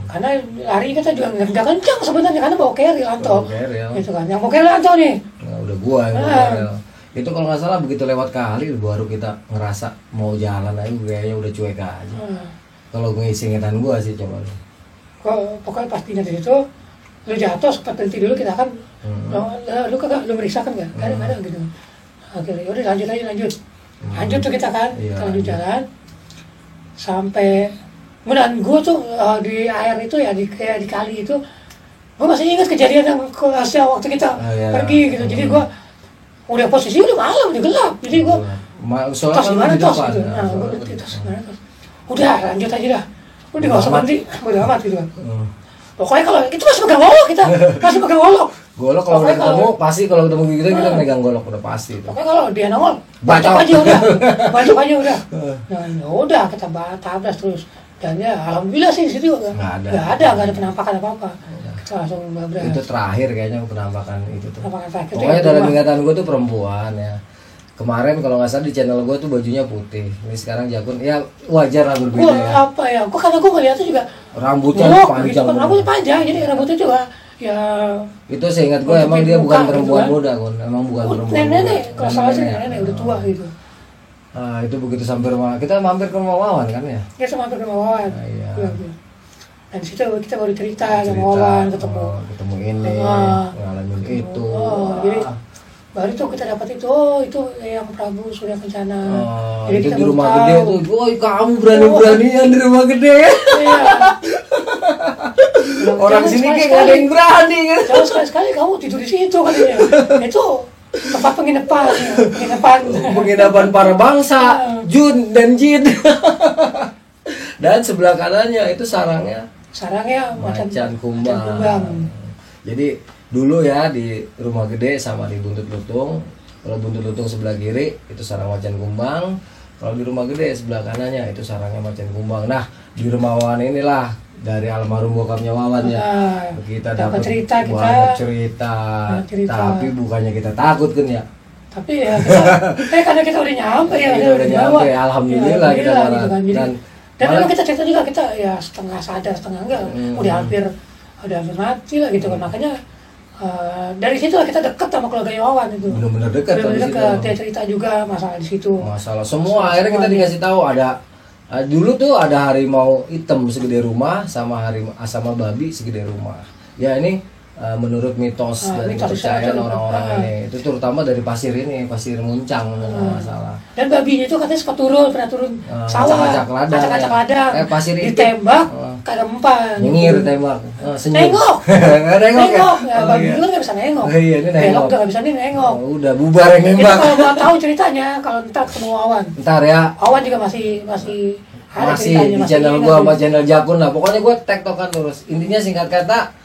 karena lari kita juga nggak kencang sebenarnya, karena bawa keril Anto. Gitu kan, yang bawa keril Anto nih. Nah, udah gua yang bawa keril. Itu kalau nggak salah begitu lewat kali baru kita ngerasa mau jalan aja, kayaknya udah cuek aja. Kalau gue ingetan gue sih coba lu. Pokoknya pas tinggal di situ, lu jatuh sempat berhenti dulu, kita kan, lu kagak, lu meriksa kan nggak? Ada gitu. Akhirnya udah lanjut tuh kita kan, kita lanjut jalan sampai, kemudian gue tuh di air itu ya kayak di kali itu, gue masih ingat kejadian yang waktu kita pergi gitu. Jadi gue udah posisi udah malam, udah gelap, jadi gue tos gimana tos gitu. Nah gue berhenti tos gimana tos, udah lanjut aja dah, udah nggak usah berhenti, udah amat gitu kan. Pokoknya kalau itu masih pegang golok, kita masih pegang golok. Golok kalau udah ketemu pasti, kalau ketemu kita megang golok udah pasti. Pokoknya kalau dia nongol bacok aja udah. Nah udah kita tabras terus, dan ya alhamdulillah sih di situ nggak ada penampakan apa-apa. Langsung babras. Itu terakhir kayaknya penampakan itu tuh. Terakhir, pokoknya dalam ingatan gue tuh perempuan ya. Kemarin kalau nggak salah di channel gue tuh bajunya putih. Ini sekarang Jakun, ya wajar lah berbeda ya. Apa ya? Karena gue ngeliatnya juga rambutnya panjang. Gitu, rambutnya panjang, jadi rambutnya juga ya. Itu seingat gue emang dia bukan perempuan gitu, muda kan. Emang bukan perempuan. Nenek, kalau salah sih nenek udah tua gitu. Nah itu begitu sampai rumah, kita mampir ke rumah Wawan kan ya? Kita mampir ke rumah Wawan. Iya. Dan situ kita baru cerita sama Wawan, ketemu ini, ngalamin itu. Jadi baru tuh kita dapat itu, oh itu yang Prabu Surya Kencana. Itu kita di baru rumah tahu. gede tuh. Woi, kamu berani-beranian di rumah gede. Iya. Orang Jangan sini kayak sekali-sekali. gak ada yang berani kan. Jangan sekali-sekali kamu tidur di situ katanya. Itu tempat penginapan, Penginapan para bangsa, Jun dan Jin. Dan sebelah kanannya itu sarangnya Sarangnya macan kumbang. Jadi dulu ya di rumah gede sama di buntut lutung. Kalau buntut lutung sebelah kiri itu sarang macan kumbang. Kalau di rumah gede sebelah kanannya itu sarangnya macan kumbang. Nah di rumah Wawan inilah dari almarhum bokapnya Wawan ya. Kita dapat cerita banyak cerita. Tapi bukannya kita takut kan ya. Tapi ya kita, karena kita udah nyampe ya. Kita udah nyampe, alhamdulillah kita gitu malah. kan. Jadi, dan memang kita cerita juga kita ya setengah sadar setengah enggak. Udah hampir mati lah gitu kan. Makanya dari situ kita dekat sama keluarga Wawan itu. Benar-benar dekat. Benar-benar dekat. Dia cerita juga masalah di situ. Masalah semua akhirnya kita dikasih tahu ada dulu tuh ada harimau hitam segede rumah sama babi segede rumah. Ya ini menurut mitos dari kepercayaan orang-orang ini itu terutama dari pasir muncang nggak masalah. Dan babinya itu katanya suka pernah turun sawah, acak-acak ladang, pasir ditembak, kagak mempan. Nyengir tembak, nengok, nengok, ya, babi itu kan nggak bisa nengok, iya, ini belok nggak bisa nih nengok. Udah bubar yang Itu nembak. kalau mau tahu ceritanya, kalau ntar ketemu Wawan, Ntar ya. Wawan juga masih ada Masih ceritanya, di channel gua sama channel Jakun lah. Pokoknya gua tektokan terus. Intinya singkat kata,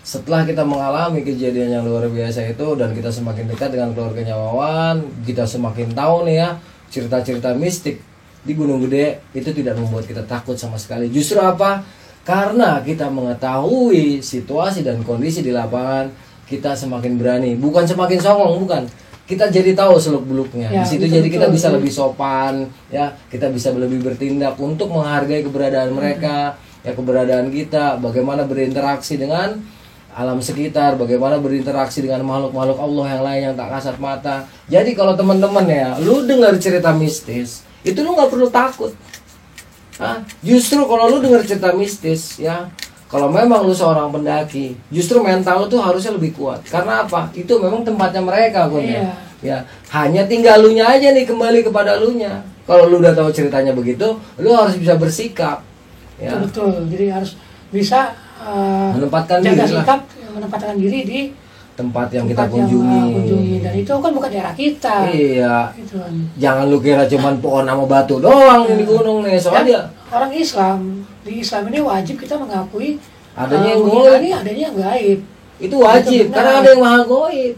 setelah kita mengalami kejadian yang luar biasa itu dan kita semakin dekat dengan keluarganya Wawan, kita semakin tahu nih ya cerita-cerita mistik di Gunung Gede itu tidak membuat kita takut sama sekali. Justru apa? Karena kita mengetahui situasi dan kondisi di lapangan, kita semakin berani. Bukan semakin songong, bukan. Kita jadi tahu seluk-beluknya. Ya, di situ betul, jadi kita betul, bisa betul. lebih sopan, ya. Kita bisa lebih bertindak untuk menghargai keberadaan mereka, ya keberadaan kita, bagaimana berinteraksi dengan alam sekitar, bagaimana berinteraksi dengan makhluk-makhluk Allah yang lain yang tak kasat mata. Jadi kalau teman-teman ya, lu dengar cerita mistis, itu lu nggak perlu takut. Justru kalau lu dengar cerita mistis, ya, kalau memang lu seorang pendaki, justru mental lu tuh harusnya lebih kuat. Karena apa? Itu memang tempatnya mereka, Kun, ya. Ya, hanya tinggal lu nya aja nih kembali kepada lu nya. Kalau lu udah tahu ceritanya begitu, lu harus bisa bersikap. Ya. Betul. Jadi harus bisa menempatkan jaga diri sikap, menempatkan diri di tempat yang kita tempat yang kunjungi. dan itu kan bukan daerah kita. Iya. Gitu kan. Jangan lu kira cuman pohon sama batu doang yang di gunung nih, soalnya orang Islam, di Islam ini wajib kita mengakui adanya yang mengingkari goib. adanya yang gaib. Itu wajib Itu benar. karena ada yang maha goib.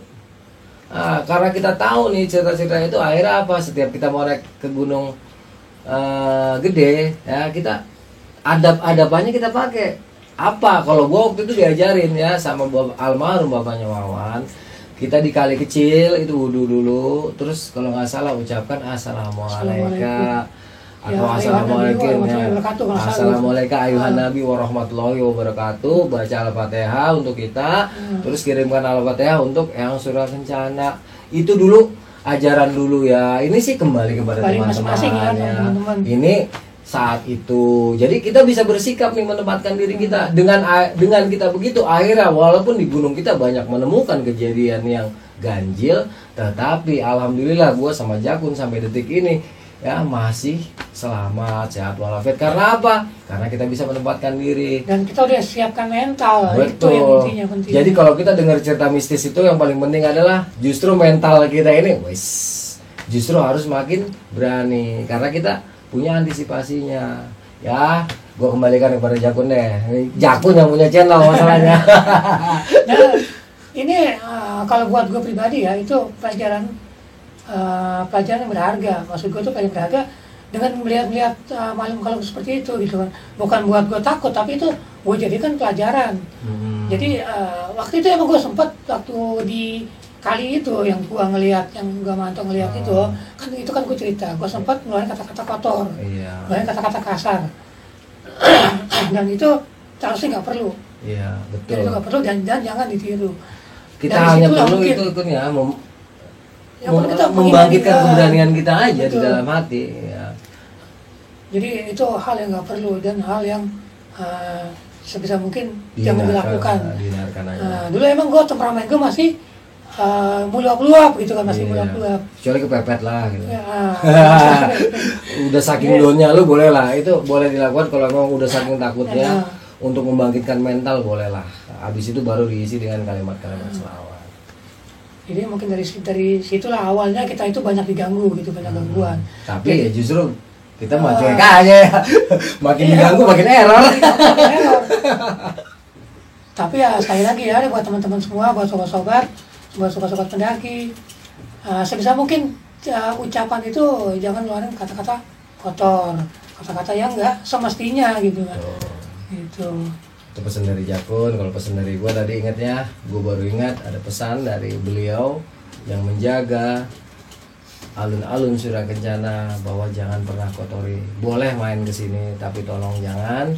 Karena kita tahu nih cerita-cerita itu akhirnya apa? Setiap kita mau naik ke gunung gede, ya kita adab-adabannya kita pakai. Apa? Kalau gua waktu itu diajarin ya sama almarhum bapaknya Wawan, kita di kali kecil itu wudu dulu, terus kalau nggak salah ucapkan assalamualaikum atau assalamualaikum ya. Assalamualaikum ayuhan nabi warahmatullahi wabarakatuh. Baca al-fatihah untuk kita, terus kirimkan al-fatihah untuk yang surah kencana. Itu dulu ajaran dulu ya. Ini sih kembali kepada teman-teman ya. Ini saat itu, jadi kita bisa bersikap nih menempatkan diri kita dengan kita begitu. Akhirnya walaupun di gunung kita banyak menemukan kejadian yang ganjil, tetapi alhamdulillah gue sama Jakun sampai detik ini ya masih selamat, sehat walafiat. Karena apa? Karena kita bisa menempatkan diri Dan kita udah siapkan mental. betul. Itu yang intinya penting. Jadi kalau kita dengar cerita mistis itu yang paling penting adalah justru mental kita ini, justru harus makin berani karena kita punya antisipasinya. Ya, gue kembalikan kepada Jakun deh. Jakun yang punya channel masalahnya. Nah, ini kalau buat gue pribadi ya itu pelajaran yang berharga. Maksud gue itu pelajaran berharga dengan melihat makhluk seperti itu gitu kan. Bukan buat gue takut, tapi itu gue jadikan pelajaran. Jadi waktu itu emang gue sempat waktu di kali itu yang gua ngelihat, yang gua mantau ngelihat itu kan gue cerita, gua sempat ngeluarin kata-kata kotor, ngeluarin kata-kata kasar, dan itu harusnya nggak perlu. Iya, betul. Dan itu nggak perlu dan jangan ditiru. Kita Dari hanya situlah perlu mungkin itu ya, kita membangkitkan mengingat, keberanian kita aja betul. di dalam hati. Ya. Jadi itu hal yang nggak perlu dan hal yang sebisa mungkin jangan dilakukan. Dihindarkan aja. Dulu emang gue temperamen gue masih meluap-luap gitu kan, masih meluap-luap. Kecuali kepepet lah gitu. Ya, Udah saking downnya lu boleh lah, itu boleh dilakukan kalau memang udah saking takutnya untuk membangkitkan mental boleh lah. Habis itu baru diisi dengan kalimat-kalimat selawat. Jadi mungkin dari situlah awalnya kita itu banyak diganggu gitu, banyak gangguan. Tapi ya justru kita mah cuek aja ya. Makin diganggu makin error. Tapi ya sekali lagi ya buat teman-teman semua, buat sobat-sobat pendaki, sebisa mungkin ucapan itu jangan ngeluarin kata-kata kotor, kata-kata yang enggak semestinya gitu kan. Gitu. Itu pesan dari Jakun. Kalau pesan dari gua tadi ingatnya, gua baru ingat ada pesan dari beliau yang menjaga alun-alun Surya Kencana bahwa jangan pernah kotori. Boleh main ke sini tapi tolong jangan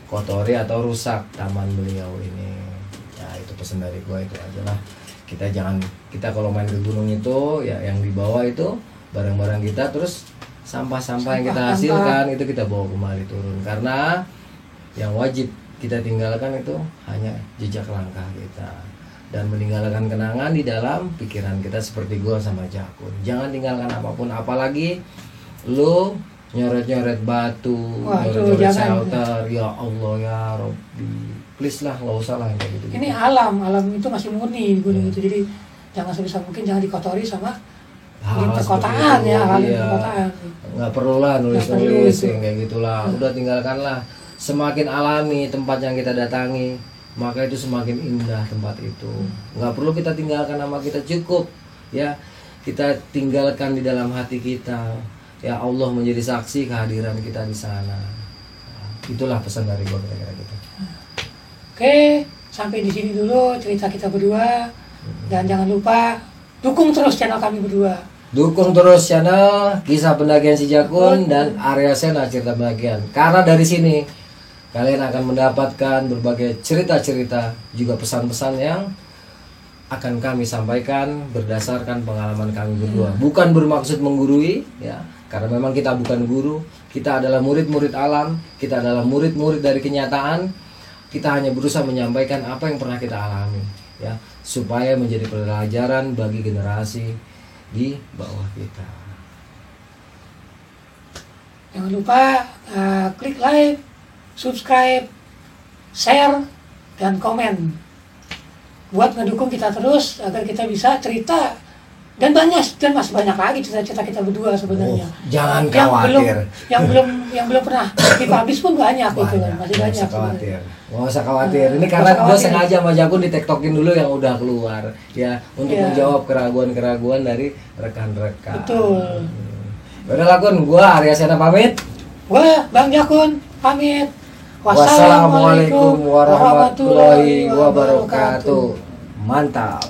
kotori atau rusak taman beliau ini. Ya itu pesan dari gua, itu aja lah. Kita kalau main ke gunung itu ya yang dibawa itu barang-barang kita, terus sampah-sampah yang kita hasilkan itu kita bawa kembali turun, karena yang wajib kita tinggalkan itu hanya jejak langkah kita dan meninggalkan kenangan di dalam pikiran kita seperti gua sama Jakun. Jangan tinggalkan apapun, apalagi lu nyoret-nyoret batu, nyoret-nyoret shelter. Ya Allah ya Rabbi, please lah, nggak usah lah yang kayak gitu. Ini alam itu masih murni gunung itu, jadi jangan sebisa mungkin jangan dikotori sama perkotaan ya, perkotaan. Nggak perlu lah nulis-nulis yang kayak gitulah. Udah tinggalkanlah. Semakin alami tempat yang kita datangi, maka itu semakin indah tempat itu. Nggak perlu kita tinggalkan nama kita, cukup ya kita tinggalkan di dalam hati kita. Ya Allah menjadi saksi kehadiran kita di sana. Itulah pesan dari gua kira-kira gitu. Oke, sampai di sini dulu cerita kita berdua. Dan jangan lupa dukung terus channel kami berdua. Dukung terus channel Kisah Pendakian Si Jakun dan Arya Sena Cerita Pendakian. Karena dari sini kalian akan mendapatkan berbagai cerita-cerita, juga pesan-pesan yang akan kami sampaikan berdasarkan pengalaman kami berdua. Bukan bermaksud menggurui ya, karena memang kita bukan guru. Kita adalah murid-murid alam, kita adalah murid-murid dari kenyataan. Kita hanya berusaha menyampaikan apa yang pernah kita alami ya, supaya menjadi pelajaran bagi generasi di bawah kita. Jangan lupa klik like, subscribe, share, dan komen buat ngedukung kita terus agar kita bisa cerita dan masih banyak lagi cerita-cerita kita berdua sebenarnya. Jangan khawatir. Yang belum pernah dipublish pun banyak itu kan, masih banyak. Nggak usah khawatir. Ini karena gue sengaja sama Jakun ditektokin dulu yang udah keluar ya, untuk menjawab keraguan-keraguan dari rekan-rekan. Betul. Udah lah Kun, gue Arya Sena pamit. Gue Bang Jakun pamit. Wassalamualaikum warahmatullahi wabarakatuh. Mantap.